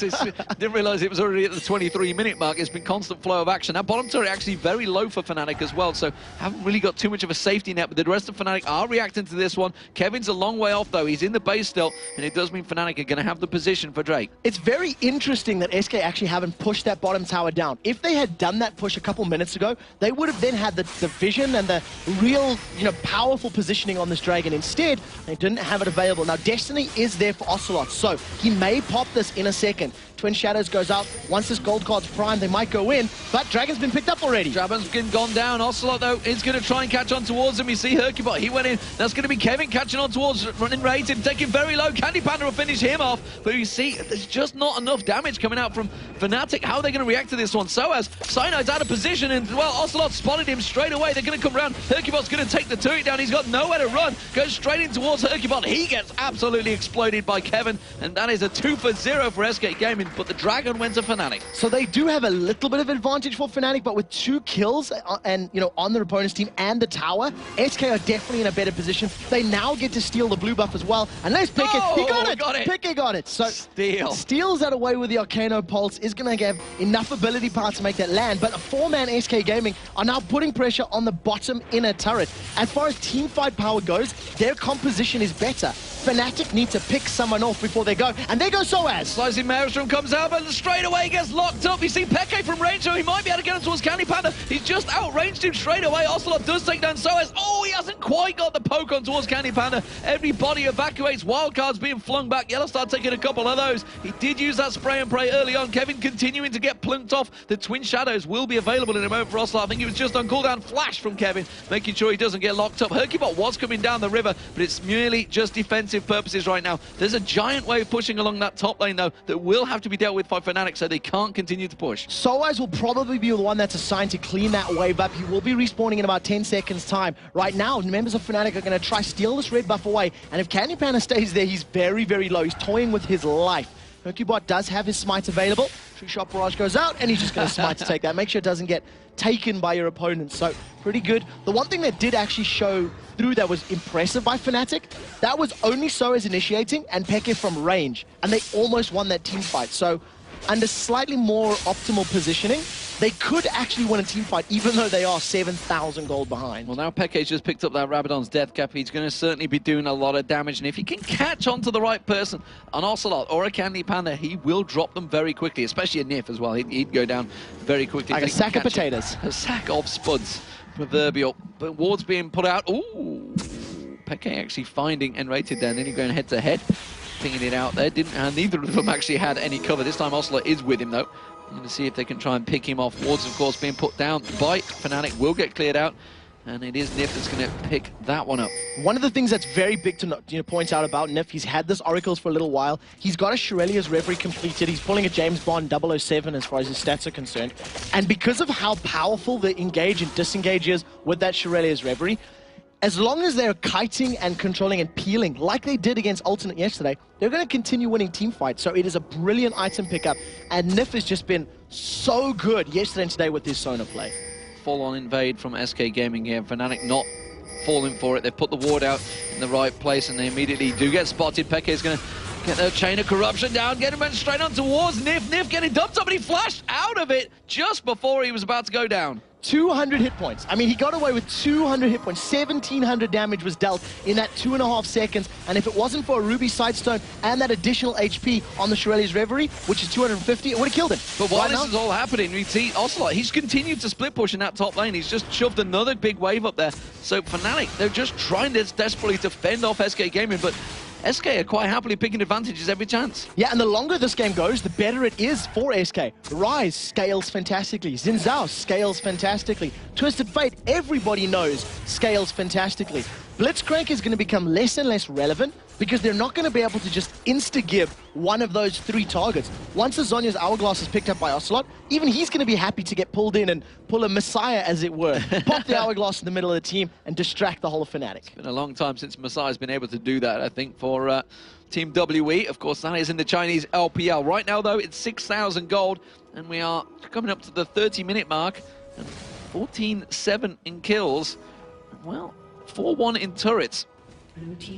Didn't realize it was already at the 23-minute mark. It's been constant flow of action. That bottom turret actually very low for Fnatic as well, so haven't really got too much of a safety net, but the rest of Fnatic are reacting to this one. Kevin's a long way off, though. He's in the base still, and it does mean Fnatic are going to have the position for Drake. It's very interesting that SK actually haven't pushed that bottom tower down. If they had done that push a couple minutes ago, they would have then had the vision and the real, powerful positioning on this dragon. Instead, they didn't have it available. Now, Destiny is there for Ocelot, so he may pop this in a second. Twin Shadows goes out. Once this gold card's primed, they might go in, but Dragon's been picked up already. Dragon's gone down. Ocelot, though, is going to try and catch on towards him. You see Hercubot, he went in. That's going to be Kevin catching on towards, running rated, taking very low. Candy Panda will finish him off, but you see, there's just not enough damage coming out from Fnatic. How are they going to react to this one? So as Cyanide's out of position, and, well, Ocelot spotted him straight away. They're going to come around. Hercubot's going to take the turret down. He's got nowhere to run. Goes straight in towards Hercubot. He gets absolutely exploded by Kevin, and that is a 2-for-0 for SK Gaming, but the Dragon wins a Fnatic. So they do have a little bit of advantage for Fnatic, but with 2 kills and, on their opponent's team and the tower, SK are definitely in a better position. They now get to steal the blue buff as well. And let's pick it. He got it. Peke got it. So steals that away with the Arcano Pulse, is going to have enough ability power to make that land, but a 4-man SK Gaming are now putting pressure on the bottom inner turret. As far as team fight power goes, their composition is better. Fnatic need to pick someone off before they go, and there goes Soaz. Slicing Maelstrom comes out, but straight away gets locked up. You see Peke from range, so he might be able to get him towards Candy Panda. He's just outranged him straight away. Ocelot does take down Soaz. Oh, he hasn't quite got the poke on towards Candy Panda. Everybody evacuates. Wildcards being flung back. Yellowstar taking a couple of those. He did use that spray and pray early on. Kevin continuing to get plunked off. The Twin Shadows will be available in a moment for Ocelot. I think he was just on cooldown. Flash from Kevin, making sure he doesn't get locked up. Hercubot was coming down the river, but it's merely just defensive purposes right now. There's a giant wave pushing along that top lane, though, that will have to be dealt with by Fnatic, so they can't continue to push. Soaz will probably be the one that's assigned to clean that wave up. He will be respawning in about 10 seconds time. Right now, members of Fnatic are going to try steal this red buff away, and if Candy Panda stays there, he's very, very low. He's toying with his life. Hercubot does have his smite available. True Shot Barrage goes out, and he's just going to smite to take that. Make sure it doesn't get taken by your opponent. So, pretty good. The one thing that did actually show through that was impressive by Fnatic, that was only Soaz initiating and Peke from range. And they almost won that team fight. So, under slightly more optimal positioning, they could actually win a team fight, even though they are 7,000 gold behind. Well, now Peke's just picked up that Rabadon's death cap. He's going to certainly be doing a lot of damage, and if he can catch onto the right person, an Ocelot or a Candy Panda, he will drop them very quickly, especially a Nif as well. He'd go down very quickly. Like a sack of potatoes. A sack of spuds, proverbial. But wards being put out. Ooh, Peke actually finding N-rated there, and then he's going head-to-head, pinging it out there. Neither of them actually had any cover. This time Ocelot is with him, though. I'm going to see if they can try and pick him off. Wards, of course, being put down by Fnatic, will get cleared out. And it is Nif that's going to pick that one up. One of the things that's very big to point out about Nif, he's had this Oracles for a little while. He's got a Shirelia's Reverie completed. He's pulling a James Bond 007 as far as his stats are concerned. And because of how powerful the engage and disengage is with that Shirelia's Reverie, as long as they're kiting and controlling and peeling like they did against Alternate yesterday, they're going to continue winning team fights. So it is a brilliant item pickup. And Nif has just been so good yesterday and today with his Sona play. Full-on invade from SK Gaming here. Fnatic not falling for it. They've put the ward out in the right place, and they immediately do get spotted. Peke is going to get their chain of corruption down, get him straight on towards Nif. Nif getting dumped up, but he flashed out of it just before he was about to go down. 200 hit points. I mean, he got away with 200 hit points. 1,700 damage was dealt in that 2.5 seconds. And if it wasn't for a Ruby Sidestone and that additional HP on the Shirelia's Reverie, which is 250, it would have killed him. But while this is all happening, we see Ocelot, he's continued to split push in that top lane. He's just shoved another big wave up there. So Fnatic, they're just trying this desperately to fend off SK Gaming, but SK are quite happily picking advantages every chance. Yeah, and the longer this game goes, the better it is for SK. Ryze scales fantastically. Xin Zhao scales fantastically. Twisted Fate, everybody knows, scales fantastically. Blitzcrank is going to become less and less relevant because they're not going to be able to just insta-give one of those 3 targets. Once the Zhonya's Hourglass is picked up by Ocelot, even he's going to be happy to get pulled in and pull a Messiah, as it were. Pop the Hourglass in the middle of the team and distract the whole of Fnatic. It's been a long time since Messiah's been able to do that, I think, for Team WE. Of course, that is in the Chinese LPL. Right now, though, it's 6,000 gold, and we are coming up to the 30-minute mark. And 14-7 in kills. Well, 4-1 in turrets.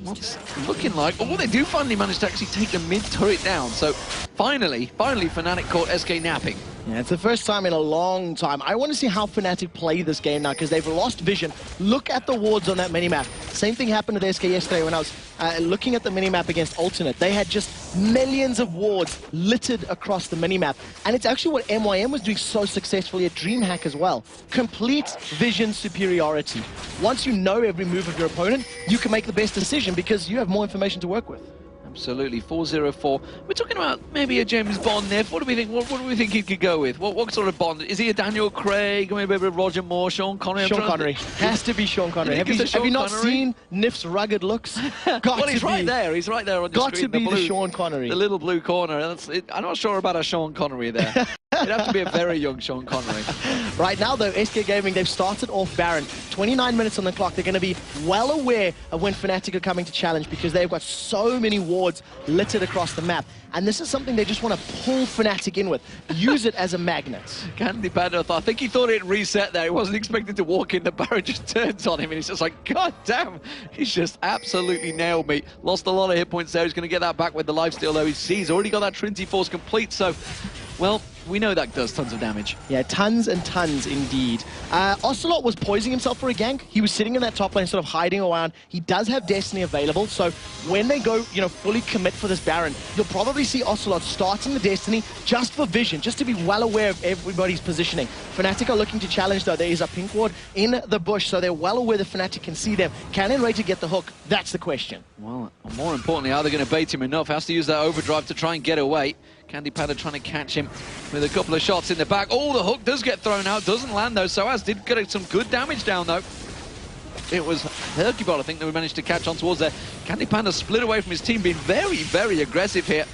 What's looking like? Oh, they do finally manage to actually take the mid-turret down. So finally Fnatic caught SK napping. Yeah, it's the first time in a long time. I want to see how Fnatic play this game now because they've lost vision. Look at the wards on that minimap. Same thing happened with SK yesterday when I was looking at the minimap against Alternate. They had just millions of wards littered across the minimap. And it's actually what MYM was doing so successfully at DreamHack as well. Complete vision superiority. Once you know every move of your opponent, you can make the best decision because you have more information to work with. Absolutely, 4-0-4. We're talking about maybe a James Bond Nif. What do we think? What do we think he could go with? What sort of Bond? Is he a Daniel Craig? Maybe a Roger Moore, Sean Connery? Sean Connery. Has to be Sean Connery. Have you not seen Nif's rugged looks? Well, he's right there. He's right there on the screen. Got to be the Sean Connery. The little blue corner. I'm not sure about a Sean Connery there. It'd have to be a very young Sean Connery. Right now, though, SK Gaming, they've started off Baron. 29 minutes on the clock. They're going to be well aware of when Fnatic are coming to challenge because they've got so many wards littered across the map. And this is something they just want to pull Fnatic in with. Use it as a magnet. Candy Panda, I think he thought it reset there. He wasn't expected to walk in. The Baron just turns on him and he's just like, God damn. He's just absolutely nailed me. Lost a lot of hit points there. He's going to get that back with the lifesteal, though. He's already got that Trinity Force complete. So, well, we know that does tons of damage. Yeah, tons and tons indeed. Ocelot was poising himself for a gank. He was sitting in that top lane, sort of hiding around. He does have Destiny available, so when they go, fully commit for this Baron, you'll probably see Ocelot starting the Destiny just for vision, just to be well aware of everybody's positioning. Fnatic are looking to challenge, though. There is a pink ward in the bush, so they're well aware that Fnatic can see them. Can N-rated get the hook? That's the question. Well, more importantly, are they going to bait him enough? Has to use that overdrive to try and get away. Candy Panda trying to catch him with a couple of shots in the back. Oh, the hook does get thrown out. Doesn't land, though. Soaz did get some good damage down, though. It was Hercubot, I think, that we managed to catch on towards there. Candy Panda split away from his team, being very, very aggressive here.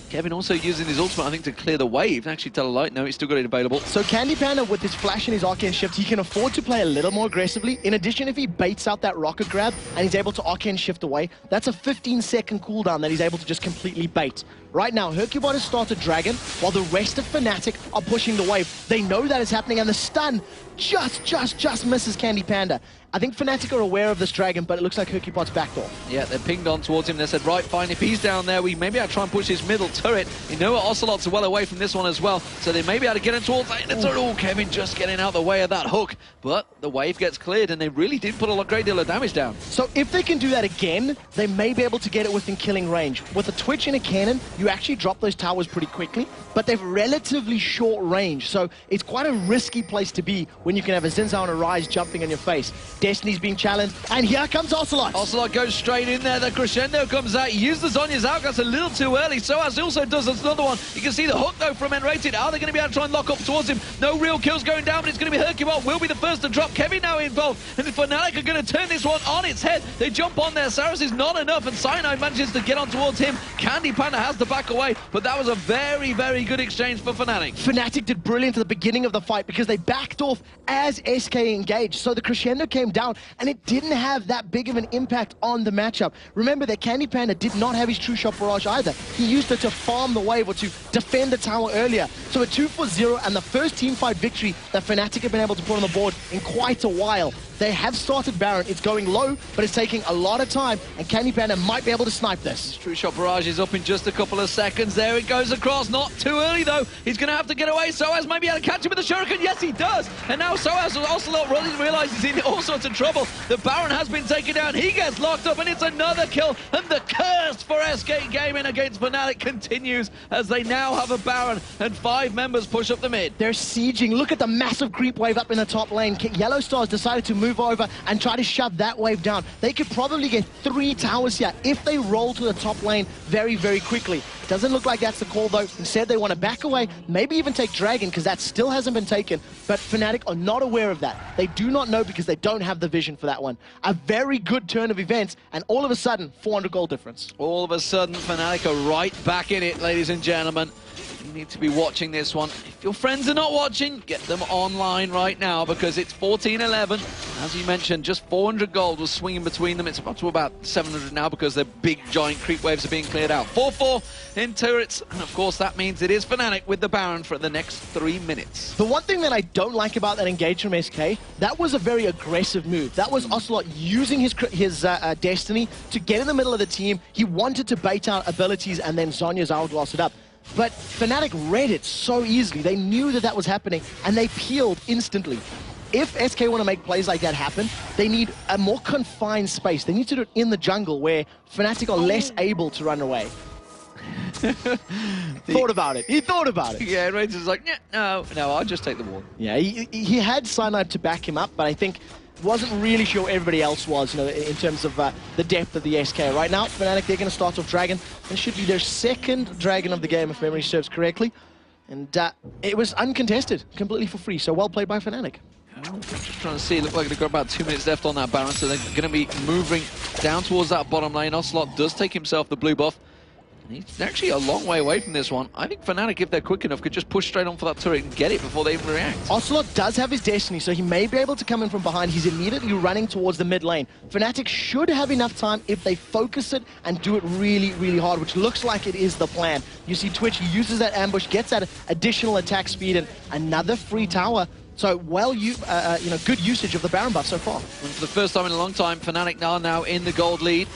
Kevin also using his ultimate, I think, to clear the wave. Actually, tell a light, no, he's still got it available. So Candy Panda, with his flash and his arcane shift, he can afford to play a little more aggressively. In addition, if he baits out that rocket grab and he's able to arcane shift away, that's a 15-second cooldown that he's able to just completely bait. Right now, Hercubot has started Dragon, while the rest of Fnatic are pushing the wave. They know that is happening, and the stun just misses Candy Panda. I think Fnatic are aware of this dragon, but it looks like Hercubot's backed off. Yeah, they're pinged on towards him. They said, right, fine, if he's down there, we maybe I'll try and push his middle turret. You know what, Ocelot's well away from this one as well, so they may be able to get him towards that turret. Oh, Kevin just getting out the way of that hook, but the wave gets cleared, and they really did put a great deal of damage down. So if they can do that again, they may be able to get it within killing range. With a Twitch and a cannon, you actually drop those towers pretty quickly, but they've relatively short range, so it's quite a risky place to be when you can have a Xin Zhao and a Ryze jumping on your face. Destiny's being challenged, and here comes Ocelot. Ocelot goes straight in there. The crescendo comes out. He used the Zhonya's outcast a little too early. Soaz also does another one. You can see the hook, though, from N-Rated. Are they going to be able to try and lock up towards him? No real kills going down, but it's going to be Hercubot. Will be the first to drop. Kevin now involved. And the Fnatic are going to turn this one on its head. They jump on there. Saras is not enough, and Cyanide manages to get on towards him. Candy Panda has to back away, but that was a very, very good exchange for Fnatic. Fnatic did brilliant at the beginning of the fight because they backed off as SK engaged. So the crescendo came down, and it didn't have that big of an impact on the matchup. Remember that Candy Panda did not have his true shot barrage either. He used it to farm the wave or to defend the tower earlier. So a 2-for-0 and the first teamfight victory that Fnatic have been able to put on the board in quite a while. They have started Baron. It's going low, but it's taking a lot of time, and Candy Panda might be able to snipe this. True shot barrage is up in just a couple of seconds. There it goes across. Not too early, though. He's going to have to get away. Soaz might be able to catch him with the shuriken. Yes, he does. And now Soaz Ocelot realizes he's in all sorts of trouble. The Baron has been taken down. He gets locked up, and it's another kill. And the curse for SK Gaming against Fnatic continues as they now have a Baron, and 5 members push up the mid. They're sieging. Look at the massive creep wave up in the top lane. Yellow Stars decided to move over and try to shove that wave down. They could probably get 3 towers here if they roll to the top lane very, very quickly. Doesn't look like that's the call, though. Instead, they want to back away, maybe even take Dragon, because that still hasn't been taken. But Fnatic are not aware of that. They do not know because they don't have the vision for that one. A very good turn of events, and all of a sudden, 400 gold difference. All of a sudden, Fnatic are right back in it, ladies and gentlemen. You need to be watching this one. If your friends are not watching, get them online right now, because it's 14-11. As you mentioned, just 400 gold was swinging between them. It's up to about 700 now because their big giant creep waves are being cleared out. 4-4 in turrets, and of course that means it is Fnatic with the Baron for the next 3 minutes. The one thing that I don't like about that engage from SK, that was a very aggressive move. That was Ocelot using his Destiny to get in the middle of the team. He wanted to bait out abilities and then Zhonya's hourglass it up. But Fnatic read it so easily. They knew that that was happening, and they peeled instantly. If SK want to make plays like that happen, they need a more confined space. They need to do it in the jungle where Fnatic are less able to run away. Thought about it. He thought about it. Yeah, Rangers like, no, I'll just take the wall. Yeah, he had Cyanide to back him up, but I think wasn't really sure where everybody else was, you know, in terms of the depth of the SK. Right now, Fnatic, they're going to start off Dragon. It should be their 2nd Dragon of the game, if memory serves correctly. And it was uncontested, completely for free. So well played by Fnatic. Just trying to see, look like they've got about 2 minutes left on that Baron, so they're going to be moving down towards that bottom lane. Ocelot does take himself the blue buff. He's actually a long way away from this one. I think Fnatic, if they're quick enough, could just push straight on for that turret and get it before they even react. Ocelot does have his Destiny, so he may be able to come in from behind. He's immediately running towards the mid lane. Fnatic should have enough time if they focus it and do it really, really hard, which looks like it is the plan. You see Twitch uses that ambush, gets that additional attack speed, and another free tower. So, good usage of the Baron buff so far. And for the first time in a long time, Fnatic now in the gold lead.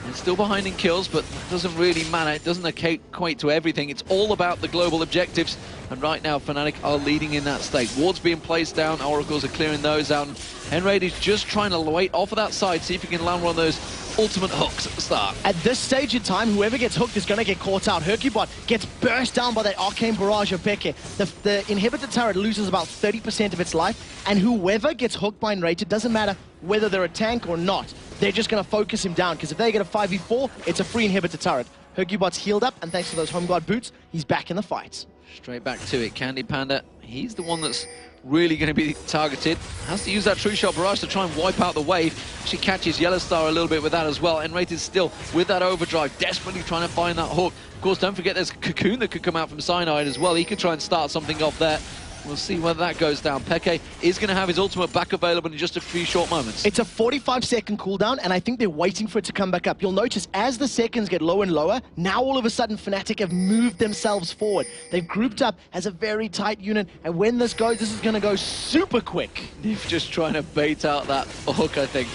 And still behind in kills, but that doesn't really matter. It doesn't equate to everything. It's all about the global objectives. And right now, Fnatic are leading in that state. Wards being placed down, Oracles are clearing those out. Henraid is just trying to wait off of that side, see if he can land one of those ultimate hooks at the start. At this stage in time, whoever gets hooked is going to get caught out. Hercubot gets burst down by that arcane barrage of Peke. The inhibitor turret loses about 30% of its life, and whoever gets hooked by Enraged, it doesn't matter whether they're a tank or not. They're just going to focus him down, because if they get a 5v4, it's a free inhibitor turret. Hercubot's healed up, and thanks to those home guard boots, he's back in the fight. Straight back to it. Candy Panda, he's the one that's really going to be targeted. Has to use that True Shot Barrage to try and wipe out the wave. She catches Yellow Star a little bit with that as well. Enrated still with that overdrive, desperately trying to find that hook. Of course, don't forget there's Cocoon that could come out from Cyanide as well. He could try and start something off there. We'll see whether that goes down. Peke is going to have his ultimate back available in just a few short moments. It's a 45-second cooldown, and I think they're waiting for it to come back up. You'll notice as the seconds get lower and lower, now all of a sudden Fnatic have moved themselves forward. They've grouped up as a very tight unit, and when this goes, this is going to go super quick. Nif just trying to bait out that hook, I think.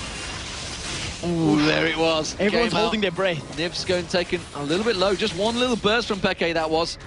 Ooh, there it was. Everyone's holding their breath. Nif's going taken a little bit low. Just one little burst from Peke, that was.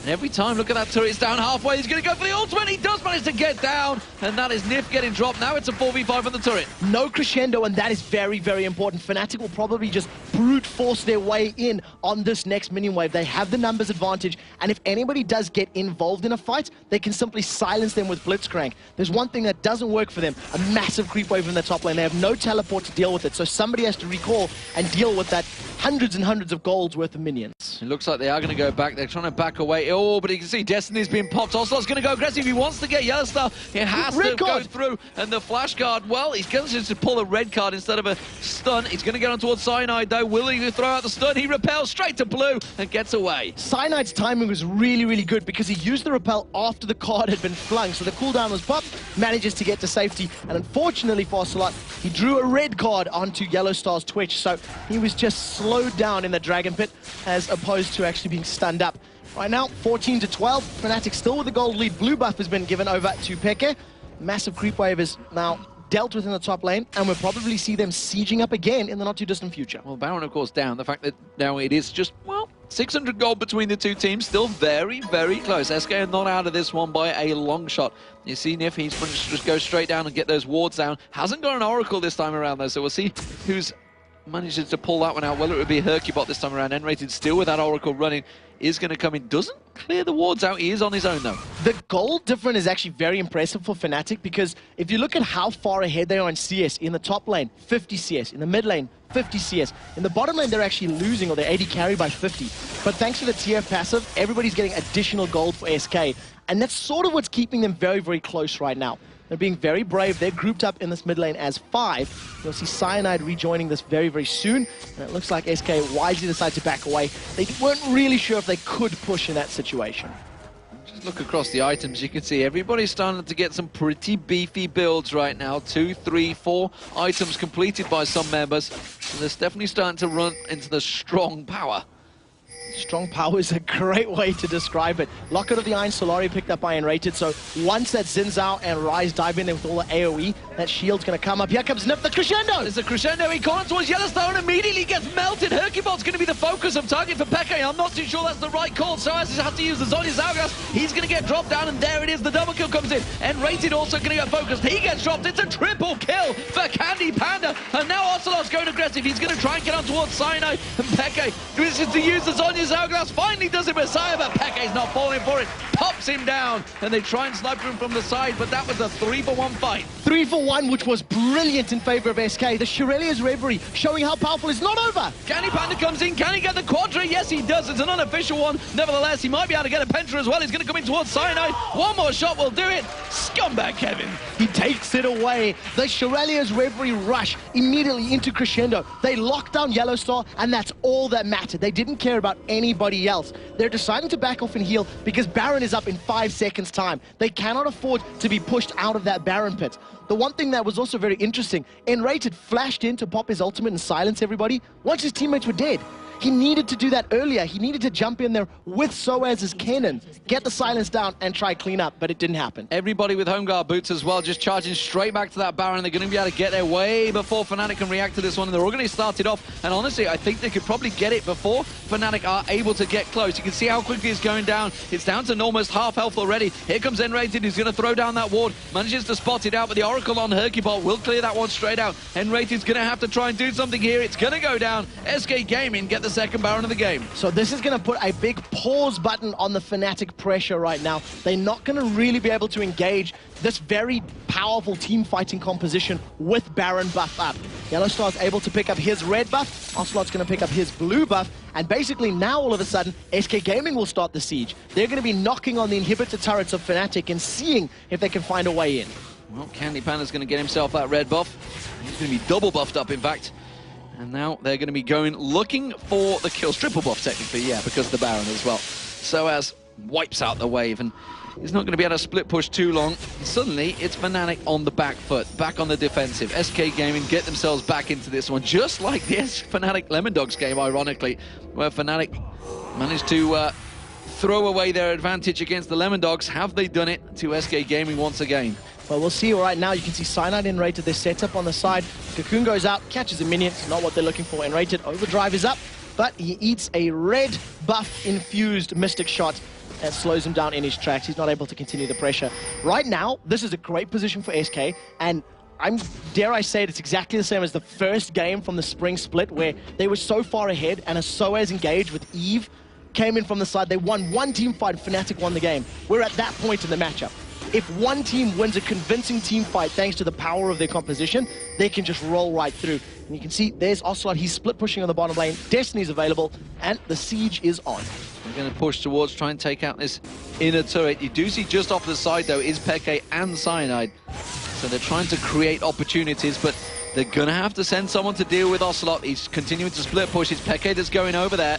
And every time, look at that turret, it's down halfway. He's going to go for the ultimate. He does manage to get down. And that is Nif getting dropped. Now it's a 4v5 on the turret. No crescendo, and that is very, very important. Fnatic will probably just brute force their way in on this next minion wave. They have the numbers advantage, and if anybody does get involved in a fight, they can simply silence them with Blitzcrank. There's one thing that doesn't work for them, a massive creep wave in the top lane. They have no teleport to deal with it, so somebody has to recall and deal with that hundreds and hundreds of golds worth of minions. It looks like they are going to go back. They're trying to back away. Oh, but you can see Destiny's being popped. Ocelot's going to go aggressive. He wants to get Yellow Star. He has to go through. And the flash guard, well, he's going to just pull a red card instead of a stun. He's going to get on towards Cyanide, though. Will he throw out the stun? He repels straight to blue and gets away. Cyanide's timing was really, really good because he used the repel after the card had been flung. So the cooldown was popped, manages to get to safety. And unfortunately for Ocelot, he drew a red card onto Yellow Star's Twitch. So he was just slowed down in the Dragon Pit as opposed to actually being stunned up. Right now, 14-12. Fnatic still with the gold lead. Blue buff has been given over to Peke. Massive creep wave is now dealt with in the top lane, and we'll probably see them sieging up again in the not-too-distant future. Well, Baron, of course, down. The fact that now it is just, well, 600 gold between the two teams. Still very, very close. SK are not out of this one by a long shot. You see Nif, he's going to just go straight down and get those wards down. Hasn't got an Oracle this time around, though, so we'll see who's manages to pull that one out. Whether it would be Hercubot this time around. N-rated still with that Oracle running. Is going to come in. Doesn't clear the wards out. He is on his own, though. The gold difference is actually very impressive for Fnatic because if you look at how far ahead they are in CS, in the top lane, 50 CS. In the mid lane, 50 CS. In the bottom lane, they're actually losing, or they're AD carry by 50. But thanks to the TF passive, everybody's getting additional gold for SK. And that's sort of what's keeping them very, very close right now. They're being very brave. They're grouped up in this mid lane as 5. You'll see Cyanide rejoining this very, very soon. And it looks like SK wisely decided to back away. They weren't really sure if they could push in that situation. Just look across the items. You can see everybody's starting to get some pretty beefy builds right now. 2, 3, 4 items completed by some members. And they're definitely starting to run into the strong power. Strong power is a great way to describe it. Locket of the Iron Solari picked up by N-rated, so once that Xin Zhao and Ryze dive in there with all the AoE, that shield's going to come up. Here comes Nif, the crescendo! There's a crescendo, he corners towards Yellowstone, immediately gets melted. Hercubot's going to be the focus of target for Peke. I'm not too sure that's the right call, so as he has to use the Zhonya Zalgas, he's going to get dropped down, and there it is, the double kill comes in. N-rated also going to get focused, he gets dropped, it's a triple kill for Candy Panda, and now Ocelot's going aggressive, he's going to try and get on towards Cyanide, and Peke wishes to use the Zhonya Zalgas, finally does it Messiah, but Peke's not falling for it, pops him down, and they try and snipe him from the side, but that was a 3-for-1 fight. 3-for-1, which was brilliant in favor of SK. The Shirelia's Reverie showing how powerful it's not over. Candy Panda comes in, can he get the Quadra? Yes, he does, it's an unofficial one. Nevertheless, he might be able to get a Penta as well. He's going to come in towards Cyanide. One more shot will do it. Scumbag Kevin. He takes it away. The Shirelia's Reverie rush immediately into crescendo. They lock down Yellow Star, and that's all that mattered. They didn't care about anybody else. They're deciding to back off and heal because Baron is up in 5 seconds time. They cannot afford to be pushed out of that Baron pit. The one thing that was also very interesting, N-rated flashed in to pop his ultimate and silence everybody once his teammates were dead. He needed to do that earlier. He needed to jump in there with Soaz's cannon, get the silence down, and try clean up, but it didn't happen. Everybody with home guard boots as well, just charging straight back to that Baron. They're going to be able to get there way before Fnatic can react to this one, and they're all going to start it off. And honestly, I think they could probably get it before Fnatic are able to get close. You can see how quickly it's going down. It's down to almost half health already. Here comes N-rated. He's going to throw down that ward. Manages to spot it out, but the Oracle on Hercubot will clear that one straight out. N-rated's going to have to try and do something here. It's going to go down. SK Gaming get the second Baron of the game. So this is going to put a big pause button on the Fnatic pressure right now. They're not going to really be able to engage this very powerful team fighting composition with Baron buff up. Yellow Star's able to pick up his red buff. Ocelot's going to pick up his blue buff. And basically now all of a sudden, SK Gaming will start the siege. They're going to be knocking on the inhibitor turrets of Fnatic and seeing if they can find a way in. Well, Candy Panda's going to get himself that red buff. He's going to be double buffed up, in fact. And now they're going to be going, looking for the kills. Triple buff, technically, yeah, because of the Baron as well. So as wipes out the wave, and He's not going to be able to split push too long. And suddenly, it's Fnatic on the back foot, back on the defensive. SK Gaming get themselves back into this one, just like the Fnatic Lemon Dogs game, ironically, where Fnatic managed to throw away their advantage against the Lemon Dogs. Have they done it to SK Gaming once again? Well, we'll see right now. You can see Cyanide Enrated, their setup on the side. Cocoon goes out, catches a minion. It's not what they're looking for. Enrated, Overdrive is up, but he eats a red buff-infused Mystic Shot and slows him down in his tracks. He's not able to continue the pressure. Right now, this is a great position for SK, and dare I say it's exactly the same as the first game from the spring split, where they were so far ahead, and as Soaz engaged with Eve, came in from the side. They won one team fight, Fnatic won the game. We're at that point in the matchup. If one team wins a convincing team fight thanks to the power of their composition, they can just roll right through. And you can see there's Ocelot, he's split pushing on the bottom lane, Destiny's available, and the siege is on. They're going to push towards, try and take out this inner turret. You do see just off the side, though, is Peke and Cyanide. So they're trying to create opportunities, but they're going to have to send someone to deal with Ocelot. He's continuing to split push. It's Peke that's going over there.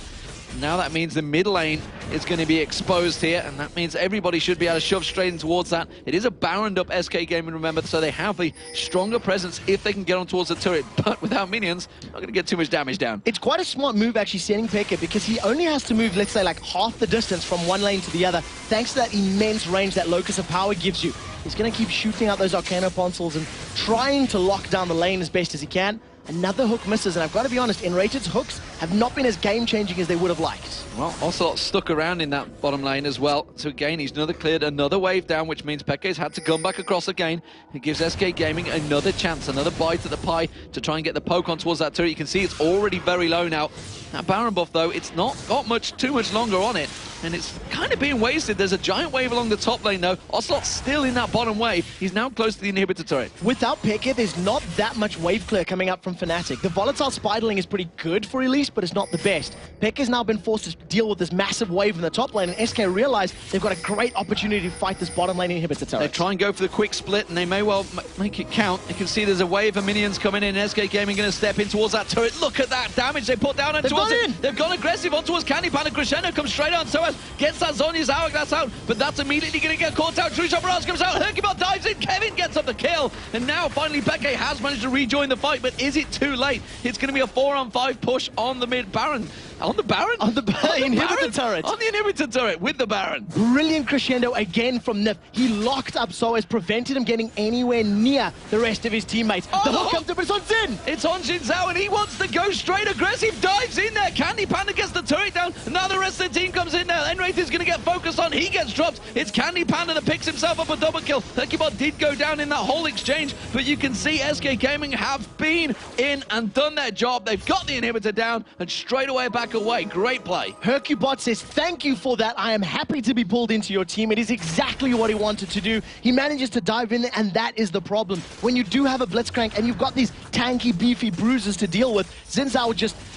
Now that means the mid lane is going to be exposed here, and that means everybody should be able to shove straight in towards that. It is a Baroned up SK Gaming, remember, so they have a stronger presence if they can get on towards the turret, but without minions, not going to get too much damage down. It's quite a smart move actually sending Peke, because he only has to move, let's say, like half the distance from one lane to the other, thanks to that immense range that Locus of Power gives you. He's going to keep shooting out those Arcana Ponsals and trying to lock down the lane as best as he can. Another hook misses, and I've got to be honest, Enrated's hooks have not been as game-changing as they would have liked. Well, Ocelot stuck around in that bottom lane as well. So again, he's cleared another wave down, which means Peke's had to come back across again. It gives SK Gaming another chance, another bite at the pie to try and get the poke on towards that turret. You can see it's already very low now. That Baron buff, though, it's not got too much longer on it, and it's kind of being wasted. There's a giant wave along the top lane, though. Ocelot's still in that bottom wave. He's now close to the inhibitor turret. Without Peke, there's not that much wave clear coming up from Fnatic. The volatile spidling is pretty good for Elise, but it's not the best. Peke has now been forced to deal with this massive wave in the top lane, and SK realize they've got a great opportunity to fight this bottom lane inhibitor turret. They try and go for the quick split, and they may well make it count. You can see there's a wave of minions coming in. SK Gaming going to step in towards that turret. Look at that damage they put down. They've gone aggressive on towards Candy Panda. Crescendo comes straight on. Soaz gets that Zhonya's hourglass out, but that's immediately going to get caught out. True Shot Barrage comes out. Hercubot dives in. Kevin gets up the kill, and now finally Peke has managed to rejoin the fight, but is it too late? It's going to be a 4-on-5 push on the mid Baron. On the Baron? On the inhibitor turret. On the inhibitor turret with the Baron. Brilliant crescendo again from Nif. He locked up Soaz, prevented him getting anywhere near the rest of his teammates. The hook comes up, but it's on Xin. It's on Xin Zhao, and he wants to go straight aggressive. Dives in there. Candy Panda gets the turret down, and now the rest of the team comes in there. Enwraith is going to get focused on. He gets dropped. It's Candy Panda that picks himself up a double kill. Hercubot did go down in that whole exchange, but you can see SK Gaming have been in and done their job. They've got the inhibitor down and straight away back away. Great play. Hercubot says, thank you for that. I am happy to be pulled into your team. It is exactly what he wanted to do. He manages to dive in there, and that is the problem. When you do have a Blitzcrank and you've got these tanky, beefy bruisers to deal with, Xin Zhao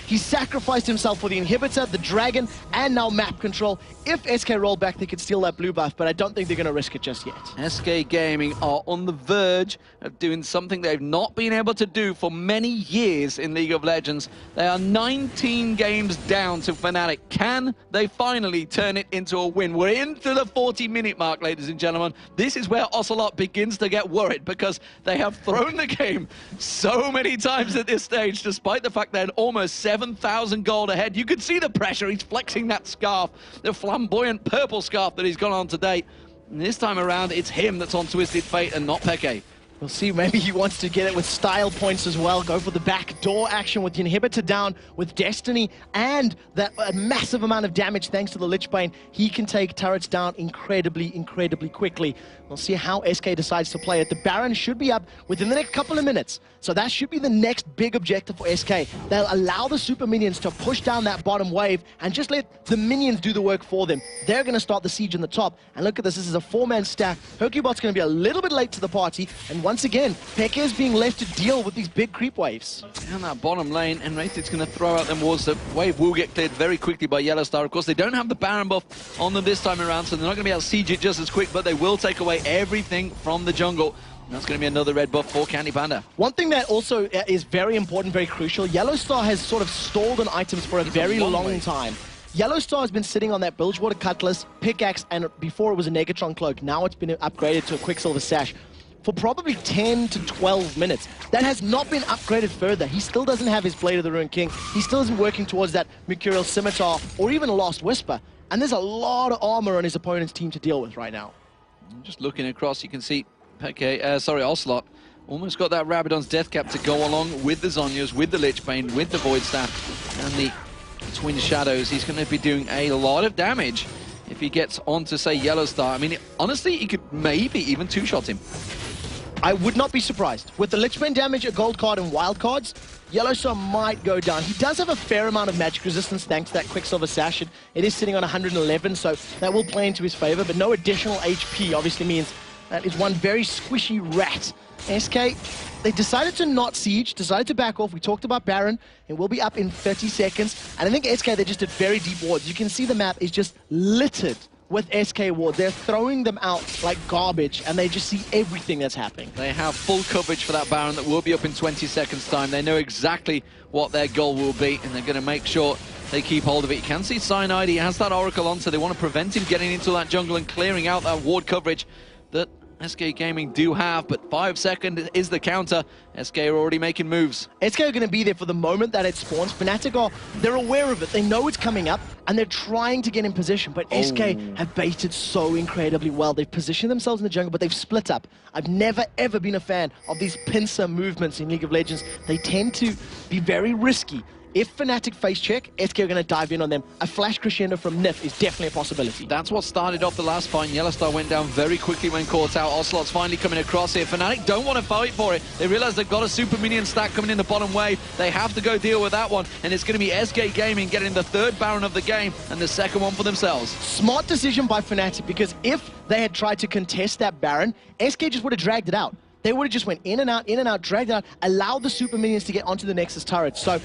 he sacrificed himself for the inhibitor, the dragon, and now map control. If SK roll back, they could steal that blue buff, but I don't think they're going to risk it just yet. SK Gaming are on the verge of doing something they've not been able to do for many years in League of Legends. They are 19 games down to Fnatic. Can they finally turn it into a win? We're into the 40-minute mark, ladies and gentlemen. This is where Ocelot begins to get worried, because they have thrown the game so many times at this stage, despite the fact they're almost 7,000 gold ahead. You can see the pressure. He's flexing that scarf, the flamboyant purple scarf that he's got on to date. And this time around, it's him that's on Twisted Fate and not Peke. We'll see, maybe he wants to get it with style points as well. Go for the backdoor action with the inhibitor down, with Destiny, and that massive amount of damage thanks to the Lich Bane. He can take turrets down incredibly quickly. We'll see how SK decides to play it. The Baron should be up within the next couple of minutes. So that should be the next big objective for SK. They'll allow the super minions to push down that bottom wave and just let the minions do the work for them. They're going to start the siege in the top. And look at this. This is a 4-man stack. Hercubot's going to be a little bit late to the party. And once again, Peke is being left to deal with these big creep waves. Down that bottom lane, and Enraithed's going to throw out them walls. The wave will get cleared very quickly by Yellow Star. Of course, they don't have the Baron buff on them this time around, so they're not going to be able to siege it just as quick, but they will take away everything from the jungle. And that's going to be another red buff for Candy Panda. One thing that also is very important, very crucial, Yellow Star has sort of stalled on items for a very long time. Yellow Star has been sitting on that Bilgewater Cutlass, Pickaxe, and before it was a Negatron Cloak. Now it's been upgraded to a Quicksilver Sash for probably 10 to 12 minutes. That has not been upgraded further. He still doesn't have his Blade of the Ruined King. He still isn't working towards that Mercurial Scimitar or even a Lost Whisper. And there's a lot of armor on his opponent's team to deal with right now. Just looking across, you can see Ocelot almost got that Rabadon's Death Cap to go along with the Zhonya's, with the Lich Bane, with the Void Staff, and the Twin Shadows. He's going to be doing a lot of damage if he gets on to, say, Yellow Star. I mean, honestly, he could maybe even two-shot him. I would not be surprised. With the Lich Bane damage, a gold card, and wild cards, Yellow Star might go down. He does have a fair amount of magic resistance thanks to that Quicksilver Sash. It is sitting on 111, so that will play into his favor, but no additional HP obviously means that is one very squishy rat. SK, they decided to not siege, decided to back off. We talked about Baron. It will be up in 30 seconds. And I think SK, they just did very deep wards. You can see the map is just littered with SK wards. They're throwing them out like garbage, and they just see everything that's happening. They have full coverage for that Baron that will be up in 20 seconds' time. They know exactly what their goal will be, and they're going to make sure they keep hold of it. You can see Cyanide, he has that Oracle on, so they want to prevent him getting into that jungle and clearing out that ward coverage that SK Gaming do have, but 5 seconds is the counter. SK are already making moves. SK are going to be there for the moment that it spawns. Fnatic they're aware of it. They know it's coming up, and they're trying to get in position, but SK have baited so incredibly well. They've positioned themselves in the jungle, but they've split up. I've never, ever been a fan of these pincer movements in League of Legends. They tend to be very risky. If Fnatic face check, SK are going to dive in on them. A flash crescendo from Nif is definitely a possibility. That's what started off the last fight. Yellow Star went down very quickly when caught out. Ocelot's finally coming across here. Fnatic don't want to fight for it. They realize they've got a super minion stack coming in the bottom wave. They have to go deal with that one. And it's going to be SK Gaming getting the third Baron of the game and the second one for themselves. Smart decision by Fnatic, because if they had tried to contest that Baron, SK just would have dragged it out. They would have just went in and out, dragged it out, allowed the super minions to get onto the Nexus turret. So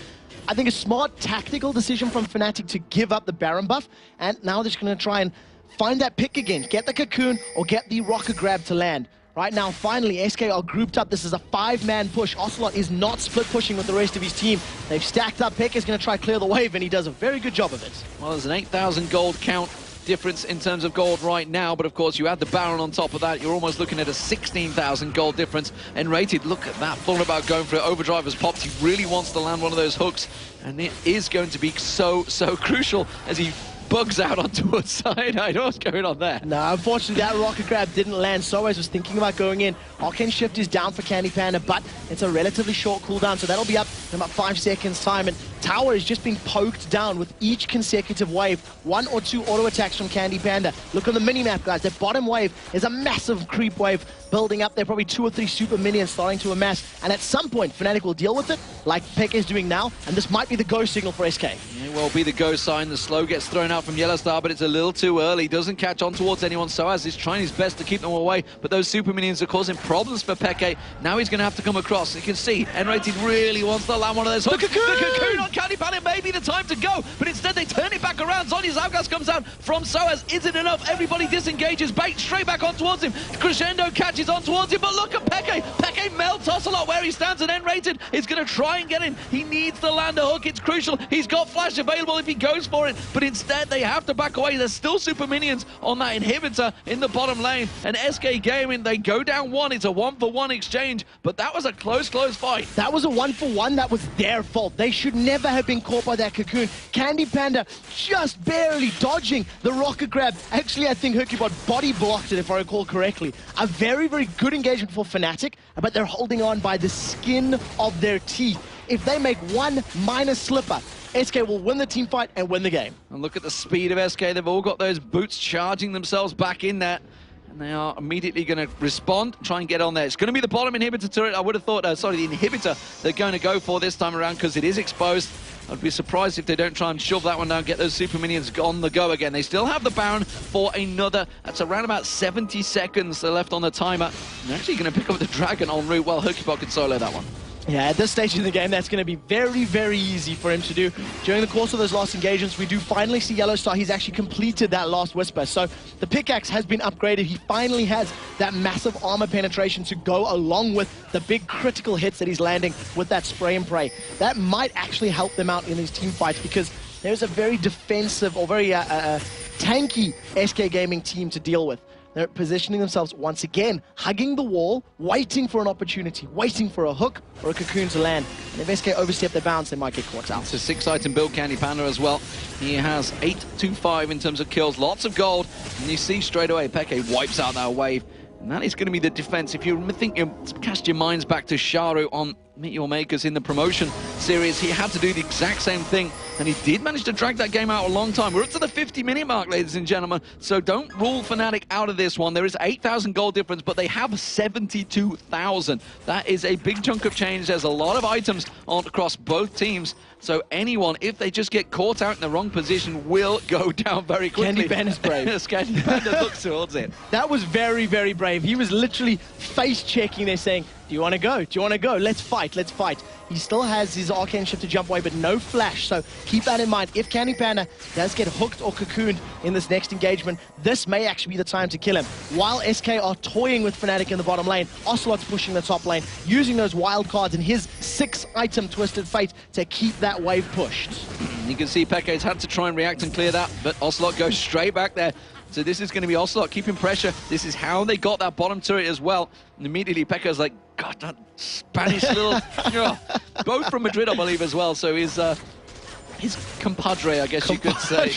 I think a smart tactical decision from Fnatic to give up the Baron buff, and now they're just going to try and find that pick again. Get the Cocoon or get the Rocket Grab to land. Right now, finally, SK are grouped up. This is a 5-man push. Ocelot is not split pushing with the rest of his team. They've stacked up. Pekka is going to try clear the wave, and he does a very good job of it. Well, there's an 8,000 gold count difference in terms of gold right now, but of course you add the Baron on top of that, you're almost looking at a 16,000 gold difference. And Rated, look at that, thought about going for it. Overdrive has popped. He really wants to land one of those hooks, and it is going to be so crucial as he bugs out onto a side. I know what's going on there. No, unfortunately that Rocket Grab didn't land. Soaz was thinking about going in. Arcane Shift is down for Candy Panda, but it's a relatively short cooldown, so that'll be up in about 5 seconds time. And Tower is just being poked down with each consecutive wave. 1 or 2 auto attacks from Candy Panda. Look on the mini-map, guys. The bottom wave is a massive creep wave building up there. Probably 2 or 3 super minions starting to amass. And at some point, Fnatic will deal with it, like Pekka is doing now. And this might be the go signal for SK. It will be the go sign. The slow gets thrown out from Yellow Star, but it's a little too early. Doesn't catch on towards anyone. Soaz is trying his best to keep them away, but those super minions are causing problems for Peke. Now he's going to have to come across. You can see N-Rated really wants to land one of those hooks. The Cocoon on Candy Panda may be the time to go, but instead they turn it back around. Zonya's outcast comes out from Soaz. Isn't enough. Everybody disengages. Bait straight back on towards him. Crescendo catches on towards him, but look at Peke. Peke melts Ocelot where he stands, and N-Rated is going to try and get in. He needs to land a hook. It's crucial. He's got flash available if he goes for it, but instead they have to back away. There's still super minions on that inhibitor in the bottom lane, and SK Gaming, they go down 1. It's a 1-for-1 exchange, but that was a close fight. That was a 1-for-1. That was their fault. They should never have been caught by that Cocoon. Candy Panda just barely dodging the Rocket Grab. Actually, I think Hercubot body blocked it, if I recall correctly. A very good engagement for Fnatic, but they're holding on by the skin of their teeth. If they make one minor slipper, SK will win the team fight and win the game. And look at the speed of SK. They've all got those boots charging themselves back in there. And they are immediately going to respond, try and get on there. It's going to be the bottom inhibitor turret. I would have thought, sorry, the inhibitor they're going to go for this time around because it is exposed. I'd be surprised if they don't try and shove that one down, get those super minions on the go again. They still have the Baron for another. That's around about 70 seconds left on the timer. They're actually going to pick up the Dragon en route while Hercubot can solo that one. Yeah, at this stage in the game, that's going to be very easy for him to do. During the course of those last engagements, we do finally see Yellow Star. He's actually completed that last Whisper. So the pickaxe has been upgraded. He finally has that massive armor penetration to go along with the big critical hits that he's landing with that spray and pray. That might actually help them out in these team fights because there's a very defensive or very tanky SK Gaming team to deal with. They're positioning themselves once again, hugging the wall, waiting for an opportunity, waiting for a hook or a cocoon to land. And if SK overstep their bounds, they might get caught out. It's a 6-item build, Candy Panda as well. He has 8-5 in terms of kills, lots of gold. And you see straight away, Peke wipes out that wave. And that is going to be the defense. If you think you cast your minds back to Sharu on Meet Your Makers in the promotion series, he had to do the exact same thing, and he did manage to drag that game out a long time. We're up to the 50-minute mark, ladies and gentlemen, so don't rule Fnatic out of this one. There is 8,000 gold difference, but they have 72,000. That is a big chunk of change. There's a lot of items on across both teams, so anyone, if they just get caught out in the wrong position, will go down very quickly. Candy Panda's brave. Candy Panda looks towards it. That was very, very brave. He was literally face-checking there saying, do you want to go? Do you want to go? Let's fight, let's fight. He still has his arcane shift to jump away, but no flash, so keep that in mind. If Candy Panda does get hooked or cocooned in this next engagement, this may actually be the time to kill him. While SK are toying with Fnatic in the bottom lane, Ocelot's pushing the top lane, using those wild cards and his 6-item Twisted Fate to keep that wave pushed. You can see Peke's had to try and react and clear that, but Ocelot goes straight back there. So this is going to be Ocelot keeping pressure. This is how they got that bottom turret as well. And immediately Pekka's like, God, that Spanish little... both from Madrid, I believe, as well. So his compadre, I guess you could say.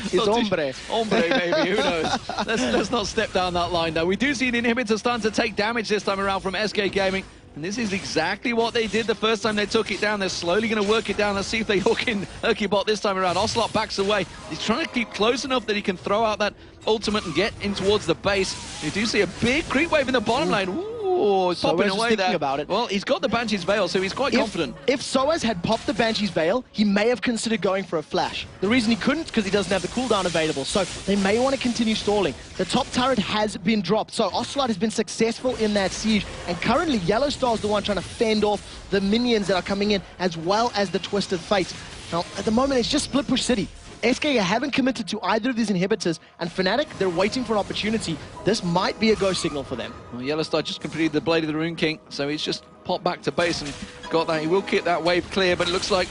His hombre. Hombre, maybe, who knows. Let's not step down that line, though. We do see the inhibitor starting to take damage this time around from SK Gaming. And this is exactly what they did the first time they took it down. They're slowly going to work it down. Let's see if they hook in Hercubot this time around. Ocelot backs away. He's trying to keep close enough that he can throw out that ultimate and get in towards the base. You do see a big creep wave in the bottom lane. Ooh, so popping away there. About it. Well, he's got the Banshee's Veil, so he's quite confident. If Soaz had popped the Banshee's Veil, he may have considered going for a flash. The reason he couldn't, because he doesn't have the cooldown available. So they may want to continue stalling. The top turret has been dropped, so Ocelot has been successful in that siege. And currently, Yellowstar is the one trying to fend off the minions that are coming in, as well as the Twisted Fate. Now, at the moment, it's just split push city. SK haven't committed to either of these inhibitors, and Fnatic, they're waiting for an opportunity. This might be a go signal for them. Well, Yellowstar just completed the Blade of the Rune King, so he's just popped back to base and got that. He will keep that wave clear, but it looks like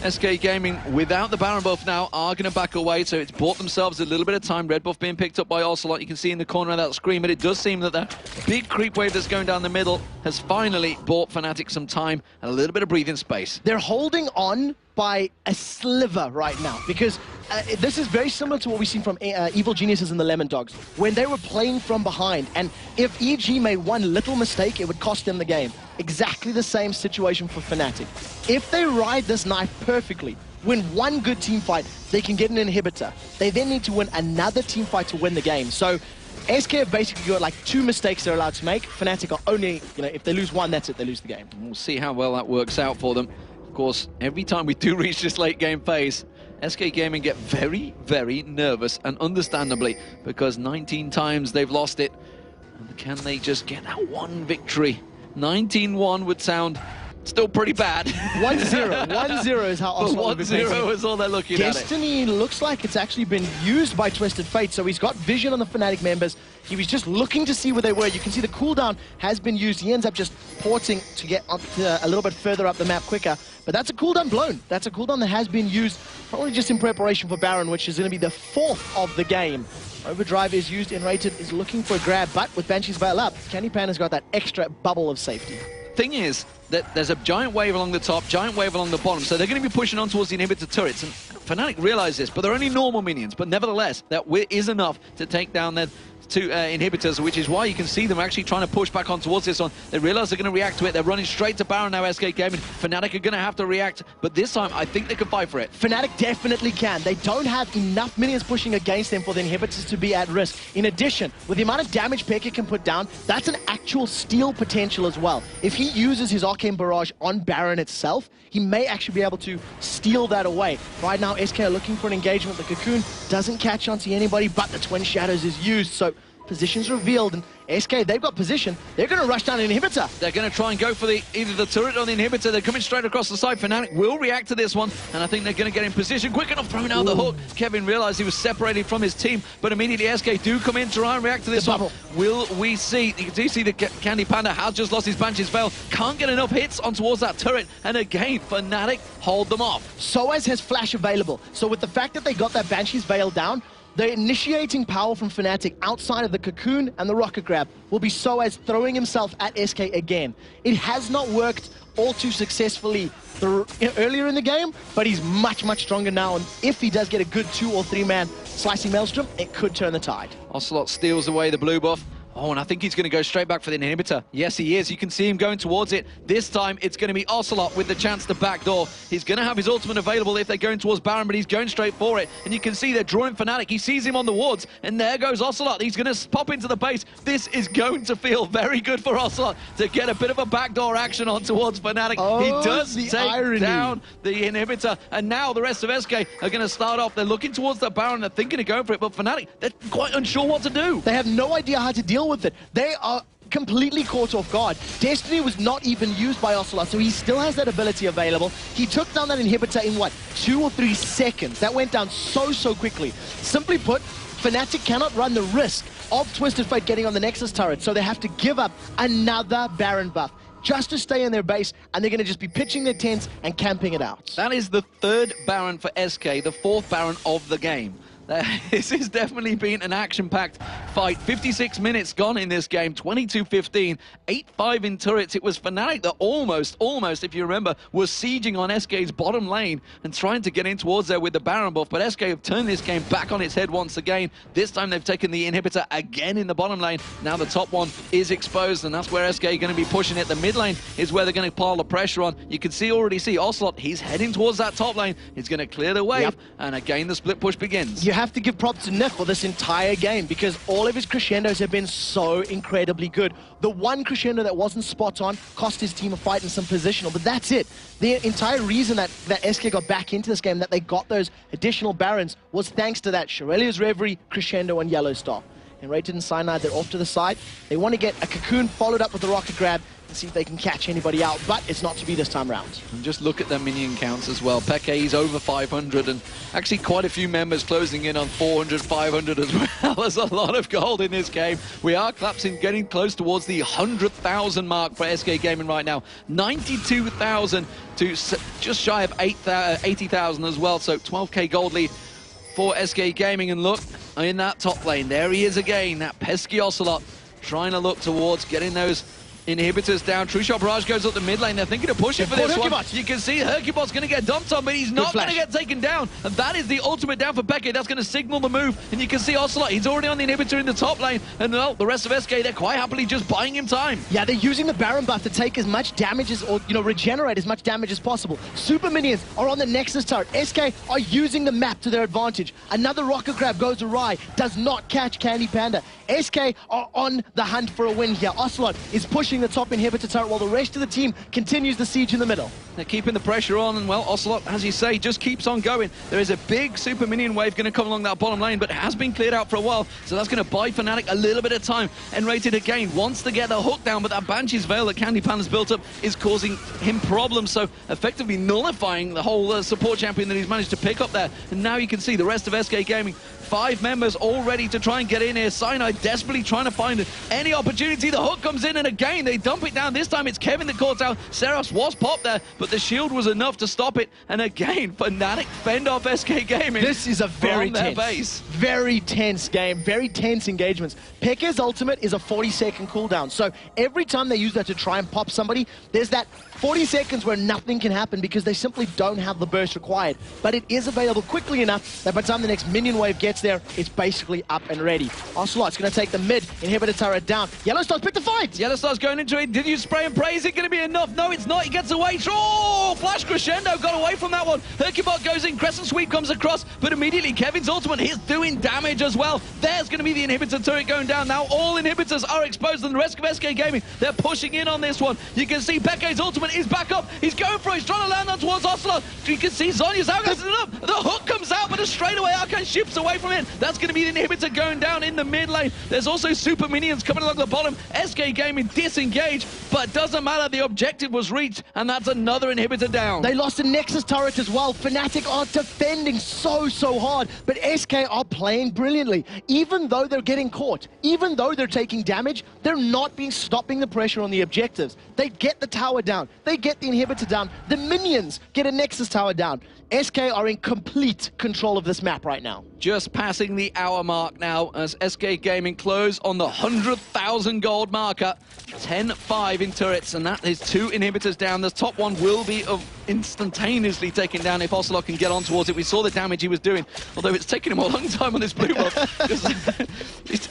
SK Gaming, without the Baron buff now, are going to back away, so it's bought themselves a little bit of time. Red buff being picked up by Ocelot. You can see in the corner of that screen, but it does seem that that big creep wave that's going down the middle has finally bought Fnatic some time and a little bit of breathing space. They're holding on by a sliver right now, because this is very similar to what we've seen from Evil Geniuses and the Lemon Dogs, when they were playing from behind, and if EG made one little mistake, it would cost them the game. Exactly the same situation for Fnatic. If they ride this knife perfectly, win one good team fight, they can get an inhibitor. They then need to win another team fight to win the game. So SK have basically got like 2 mistakes they're allowed to make. Fnatic are only, if they lose one, that's it, they lose the game. We'll see how well that works out for them. Of course, every time we do reach this late game phase, SK Gaming get very, very nervous, and understandably, because 19 times they've lost it. And can they just get that one victory? 19-1 would sound still pretty bad. 1-0. 1-0 is how Ocelot 1-0 is all they're looking at. Destiny looks like it's actually been used by Twisted Fate, so he's got vision on the Fnatic members. He was just looking to see where they were. You can see the cooldown has been used. He ends up just porting to get up to a little bit further up the map quicker. But that's a cooldown blown. That's a cooldown that has been used, probably just in preparation for Baron, which is going to be the 4th of the game. Overdrive is used, Enrated is looking for a grab, but with Banshee's Veil up, Candy Panda's got that extra bubble of safety. Thing is that there's a giant wave along the top, giant wave along the bottom, so they're going to be pushing on towards the inhibitor turrets, and Fnatic realize this, but they're only normal minions, but nevertheless, that is enough to take down their 2 inhibitors, which is why you can see them actually trying to push back on towards this one. They realize they're going to react to it. They're running straight to Baron now, SK Gaming. Fnatic are going to have to react, but this time I think they can fight for it. Fnatic definitely can. They don't have enough minions pushing against them for the inhibitors to be at risk. In addition, with the amount of damage Pekka can put down, that's an actual steal potential as well. If he uses his Arcane Barrage on Baron itself, he may actually be able to steal that away. Right now, SK are looking for an engagement. The Cocoon doesn't catch onto anybody, but the Twin Shadows is used, so positions revealed, and SK, they've got position. They're going to rush down an inhibitor. They're going to try and go for either the turret or the inhibitor. They're coming straight across the side. Fnatic will react to this one, and I think they're going to get in position. Quick enough, throwing out the hook. Kevin realized he was separated from his team, but immediately SK do come in to try and react to this one. Will we see? You do see the Candy Panda has just lost his Banshee's Veil. Can't get enough hits on towards that turret, and again, Fnatic hold them off. Soaz has flash available, so with the fact that they got that Banshee's Veil down, the initiating power from Fnatic outside of the Cocoon and the Rocket Grab will be Soaz throwing himself at SK again. It has not worked all too successfully earlier in the game, but he's much, much stronger now, and if he does get a good 2 or 3 man slicing Maelstrom, it could turn the tide. Ocelot steals away the blue buff. Oh, and I think he's going to go straight back for the inhibitor. Yes, he is. You can see him going towards it. This time, it's going to be Ocelot with the chance to backdoor. He's going to have his ultimate available if they're going towards Baron, but he's going straight for it. And you can see they're drawing Fnatic. He sees him on the wards, and there goes Ocelot. He's going to pop into the base. This is going to feel very good for Ocelot to get a bit of a backdoor action on towards Fnatic. Oh, he does take irony. down the inhibitor, and now the rest of SK are going to start off. They're looking towards the Baron. They're thinking of going for it, but Fnatic, they're quite unsure what to do. They have no idea how to deal with it. They are completely caught off guard. Destiny was not even used by Ocelot, so he still has that ability available. He took down that inhibitor in, what, 2 or 3 seconds? That went down so quickly. Simply put, Fnatic cannot run the risk of Twisted Fate getting on the Nexus turret, so they have to give up another Baron buff just to stay in their base, and they're going to just be pitching their tents and camping it out. That is the 3rd Baron for SK, the 4th Baron of the game. This has definitely been an action-packed fight. 56 minutes gone in this game, 22-15, 8-5 in turrets. It was Fnatic that almost, if you remember, was sieging on SK's bottom lane and trying to get in towards there with the Baron buff, but SK have turned this game back on its head once again. This time they've taken the inhibitor again in the bottom lane. Now the top one is exposed, and that's where SK are going to be pushing it. The mid lane is where they're going to pile the pressure on. You can already see Ocelot, he's heading towards that top lane. He's going to clear the wave, and again the split push begins. You have to give props to Nick for this entire game because all of his crescendos have been so incredibly good. The one crescendo that wasn't spot on cost his team a fight and some positional, but that's it. The entire reason that SK got back into this game, that they got those additional Barons, was thanks to that Shurelya's Reverie, crescendo, and Yellow Star. And Rated and Cyanide, they're off to the side. They want to get a Cocoon followed up with the Rocket Grab and see if they can catch anybody out, but it's not to be this time round. And just look at their minion counts as well. Peke is over 500, and actually quite a few members closing in on 400, 500 as well. There's a lot of gold in this game. We are collapsing, getting close towards the 100,000 mark for SK Gaming right now. 92,000 to just shy of 80,000 as well, so 12k gold lead for SK Gaming. And look, in that top lane, there he is again, that pesky Ocelot, trying to look towards getting those inhibitors down. True Shot Barrage goes up the mid lane. They're thinking of pushing for this one. You can see Hercubot's going to get dumped on, but he's not going to get taken down. And that is the ultimate down for Peke. That's going to signal the move. And you can see Ocelot, he's already on the inhibitor in the top lane. And well, the rest of SK, they're quite happily just buying him time. Yeah, they're using the Baron buff to take as much damage as, or regenerate as much damage as possible. Super minions are on the Nexus turret. SK are using the map to their advantage. Another Rocket Grab goes awry, does not catch Candy Panda. SK are on the hunt for a win here. Ocelot is pushing the top inhibitor turret while the rest of the team continues the siege in the middle. They're keeping the pressure on, and well, Ocelot, as you say, just keeps on going. There is a big super minion wave going to come along that bottom lane, but it has been cleared out for a while, so that's going to buy Fnatic a little bit of time. And Rated again wants to get the hook down, but that Banshee's Veil that Candy Panda's built up is causing him problems, so effectively nullifying the whole support champion that he's managed to pick up there. And now you can see the rest of SK Gaming, 5 members all ready to try and get in here. Cyanide desperately trying to find any opportunity. The hook comes in, and again, they dump it down. This time it's Kevin that caught out. Seros was popped there, but the shield was enough to stop it. And again, Fnatic fend off SK Gaming. This is a very tense game, very tense engagements. Peke's ultimate is a 40-second cooldown, so every time they use that to try and pop somebody, there's that 40 seconds where nothing can happen because they simply don't have the burst required. But it is available quickly enough that by the time the next minion wave gets there, it's basically up and ready. Ocelot's going to take the mid inhibitor turret down. Yellow Star's picked the fight. Yellow Star's going into it. Did you spray and pray? Is it going to be enough? No, it's not. He gets away. Oh, flash crescendo. Got away from that one. Hercubot goes in. Crescent Sweep comes across, but immediately Kevin's ultimate is doing damage as well. There's going to be the inhibitor turret going down. Now all inhibitors are exposed, and the rest of SK Gaming, they're pushing in on this one. You can see Peke's ultimate ultimate is back up. He's going for it. He's trying to land on towards Ocelot. You can see Zhonya's outgassing it up. The hook comes out, but a straightaway Arcane ships away from it. That's going to be the inhibitor going down in the mid lane. There's also super minions coming along the bottom. SK Gaming disengaged, but doesn't matter. The objective was reached, and that's another inhibitor down. They lost a Nexus turret as well. Fnatic are defending so hard, but SK are playing brilliantly. Even though they're getting caught, even though they're taking damage, they're not stopping the pressure on the objectives. They get the tower down. They get the inhibitor down. The minions get a Nexus tower down. SK are in complete control of this map right now. Just passing the hour mark now as SK Gaming close on the 100,000 gold marker. 10-5 in turrets, and that is 2 inhibitors down. The top one will be instantaneously taken down if Ocelot can get on towards it. We saw the damage he was doing, although it's taken him a long time on this blue buff.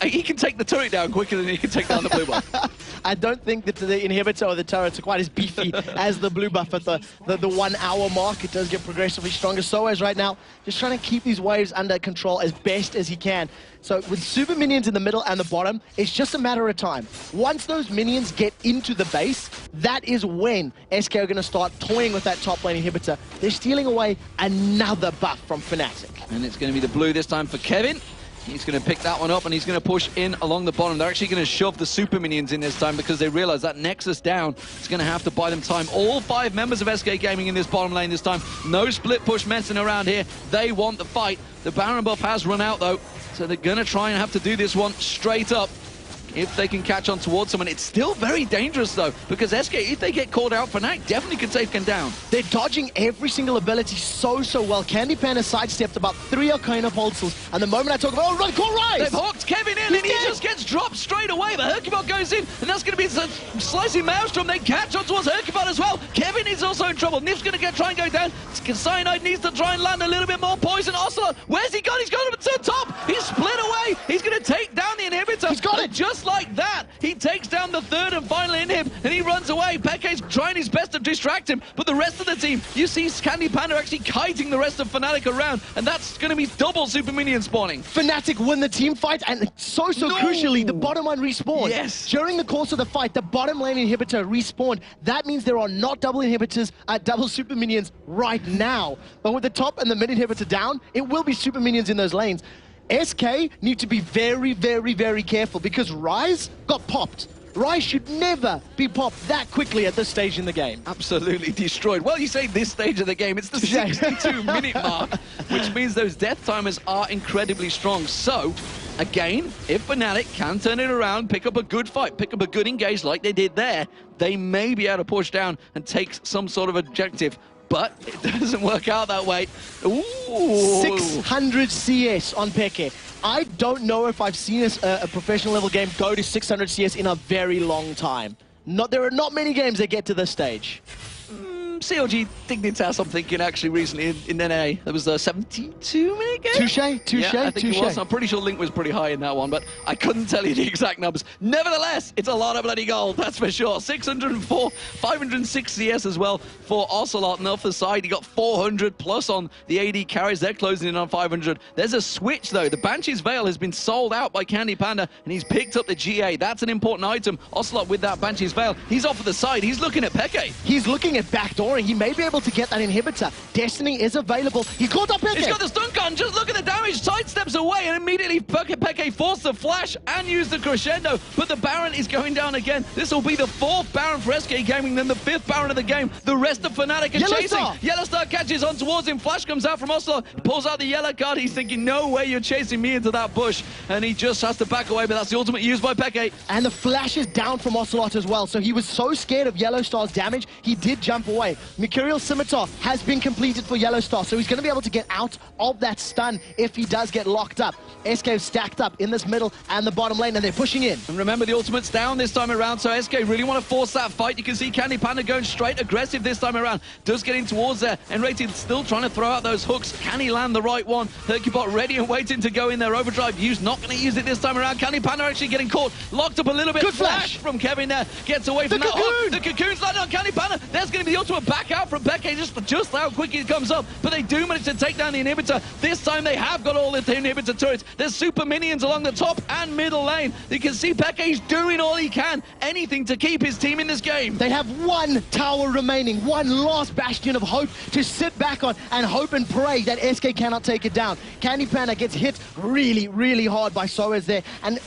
He can take the turret down quicker than he can take down the blue buff. I don't think that the inhibitor or the turrets are quite as beefy as the blue buff at the 1 hour mark. It does get progressively stronger. Soaz right now just trying to keep these waves under control as best as he can. So with super minions in the middle and the bottom, it's just a matter of time. Once those minions get into the base, that is when SK are going to start toying with that top lane inhibitor. They're stealing away another buff from Fnatic. And it's going to be the blue this time for Kevin. He's going to pick that one up, and he's going to push in along the bottom. They're actually going to shove the super minions in this time because they realize that Nexus down is going to have to buy them time. All 5 members of SK Gaming in this bottom lane this time. No split push messing around here. They want the fight. The Baron buff has run out, though, so they're going to try and have to do this one straight up. If they can catch on towards someone. It's still very dangerous, though, because SK, if they get called out, Fnatic definitely could take him down. They're dodging every single ability so well. Candy Pan has sidestepped about 3 Arcana pulses, and the moment I talk about, oh, run, call Rise! They've hooked Kevin in, and he just gets dropped straight away. The Hercubot goes in, and that's going to be a slicing maelstrom. They catch on towards Hercubot as well. Kevin is also in trouble. Nif's going to try and go down. Cyanide needs to try and land a little bit more poison. Ocelot, where's he gone? He's gone up to the top. He's split away. He's going to take down the inhibitor. He's got it. Just like that, he takes down the 3rd and final inhib, and he runs away. Peke's trying his best to distract him, but the rest of the team, you see Candy Panda actually kiting the rest of Fnatic around, and that's going to be double super minion spawning. Fnatic win the team fight, and so crucially, the bottom one respawned. Yes. During the course of the fight, the bottom lane inhibitor respawned. That means there are not double inhibitors, double super minions right now. But with the top and the mid inhibitor down, it will be super minions in those lanes. SK need to be very careful because Rise got popped. Rise should never be popped that quickly at this stage in the game. Absolutely destroyed. Well, you say this stage of the game, it's the 62-minute mark, which means those death timers are incredibly strong. So, again, if Fnatic can turn it around, pick up a good fight, pick up a good engage like they did there, they may be able to push down and take some sort of objective. But it doesn't work out that way. Ooh. 600 CS on Peke. I don't know if I've seen a professional level game go to 600 CS in a very long time. There are not many games that get to this stage. CLG Dignitas, I'm thinking, actually, recently in NA. There was a 72-minute game? Touche? Yeah, I think it was. I'm pretty sure Link was pretty high in that one, but I couldn't tell you the exact numbers. Nevertheless, it's a lot of bloody gold, that's for sure. 604, 506 CS as well for Ocelot. And off the side, he got 400 plus on the AD carries. They're closing in on 500. There's a switch, though. The Banshee's Veil has been sold out by Candy Panda, and he's picked up the GA. That's an important item. Ocelot with that Banshee's Veil. He's off to the side. He's looking at Peke. He's looking at backdoor. He may be able to get that inhibitor. Destiny is available. He caught up Peke. He's got the stun gun. Just look at the damage. Sidesteps away, and immediately Peke forced the flash and used the crescendo. But the Baron is going down again. This will be the 4th Baron for SK Gaming, then the 5th Baron of the game. The rest of Fnatic are chasing. Yellowstar catches on towards him. Flash comes out from Ocelot. Pulls out the yellow card. He's thinking, no way you're chasing me into that bush. And he just has to back away, but that's the ultimate used by Peke. And the flash is down from Ocelot as well. So he was so scared of Yellowstar's damage, he did jump away. Mercurial Scimitar has been completed for Yellowstar, so he's going to be able to get out of that stun if he does get locked up. SK stacked up in this middle and the bottom lane, and they're pushing in. And remember, the ultimate's down this time around, so SK really want to force that fight. You can see Candy Panda going straight aggressive this time around. Does get in towards there. Enrated still trying to throw out those hooks. Can he land the right one? Hercubot ready and waiting to go in there. Overdrive used. Not going to use it this time around. Candy Panda actually getting caught. Locked up a little bit. Good flash from Kevin there. Gets away from that hook. The cocoon's landed on Candy Panda. There's going to be the ultimate back out from Peke, just how quick it comes up, but they do manage to take down the inhibitor. This time they have got all the inhibitor turrets. There's super minions along the top and middle lane. You can see Peke's doing all he can, anything to keep his team in this game. They have one tower remaining, one last bastion of hope to sit back on and hope and pray that SK cannot take it down. Candy Panda gets hit really, really hard by Soaz there, and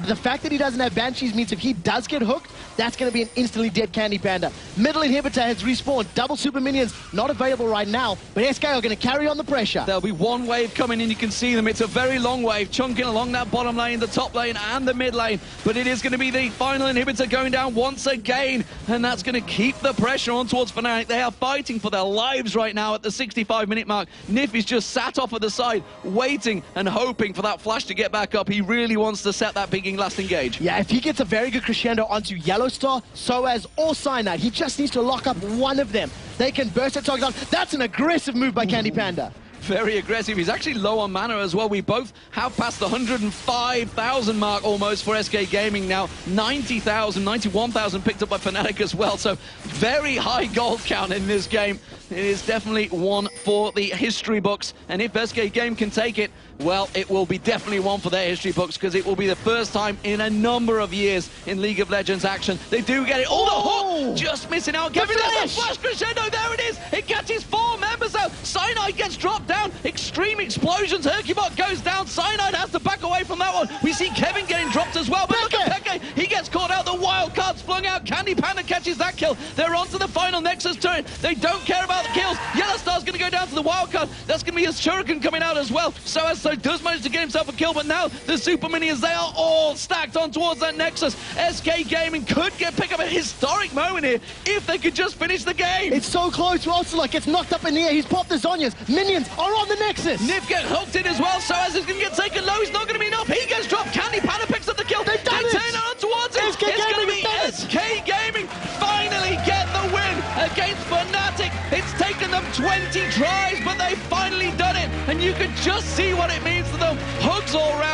the fact that he doesn't have Banshees means if he does get hooked, that's going to be an instantly dead Candy Panda. Middle inhibitor has respawned. Double super minions not available right now, but SK are going to carry on the pressure. There'll be one wave coming in, you can see them. It's a very long wave, chunking along that bottom lane, the top lane, and the mid lane. But it is going to be the final inhibitor going down once again, and that's going to keep the pressure on towards Fnatic. They are fighting for their lives right now at the 65-minute mark. Nif is just sat off at the side, waiting and hoping for that flash to get back up. He really wants to set that big last engage. Yeah, if he gets a very good crescendo onto Yellow Star, Soaz, or Cyanide, he just needs to lock up one of them. They can burst that target down. That's an aggressive move by Candy Panda. Very aggressive. He's actually low on mana as well. We both have passed the 105,000 mark almost for SK Gaming now. 90,000, 91,000 picked up by Fnatic as well. So very high gold count in this game. It is definitely one for the history books. And if SK Game can take it, well, it will be definitely one for their history books, because it will be the first time in a number of years in League of Legends action. They do get it. Oh, the hook! Just missing out. Give it a flash crescendo. There it is. It catches 4 members out. Cyanide gets dropped down. Extreme explosions. Hercubot goes down. Cyanide has to back away from that one. We see Kevin getting dropped as well. But look at Peke. He gets caught out. The wild card's flung out. Candy Panda catches that kill. They're on to the final Nexus turret. They don't care about the kills. Yellow Star's going to go down to the wild card. That's going to be his Shuriken coming out as well. So does manage to get himself a kill, but now the super minions, they are all stacked on towards that Nexus. SK Gaming could pick up a historic moment here if they could just finish the game. It's so close. Ocelot gets knocked up in the air. He's popped the Zhonya's. Minions are on the Nexus. Nif gets hooked in as well. Soaz is going to get taken low. He's not going to be enough. He gets dropped. Candy Panda picks up the kill. They turn on towards it. It's going to be SK Gaming finally get the win against Fnatic. It's taken them 20 tries, but they've finally done it. And you can just see what it means to them. Hugs all around.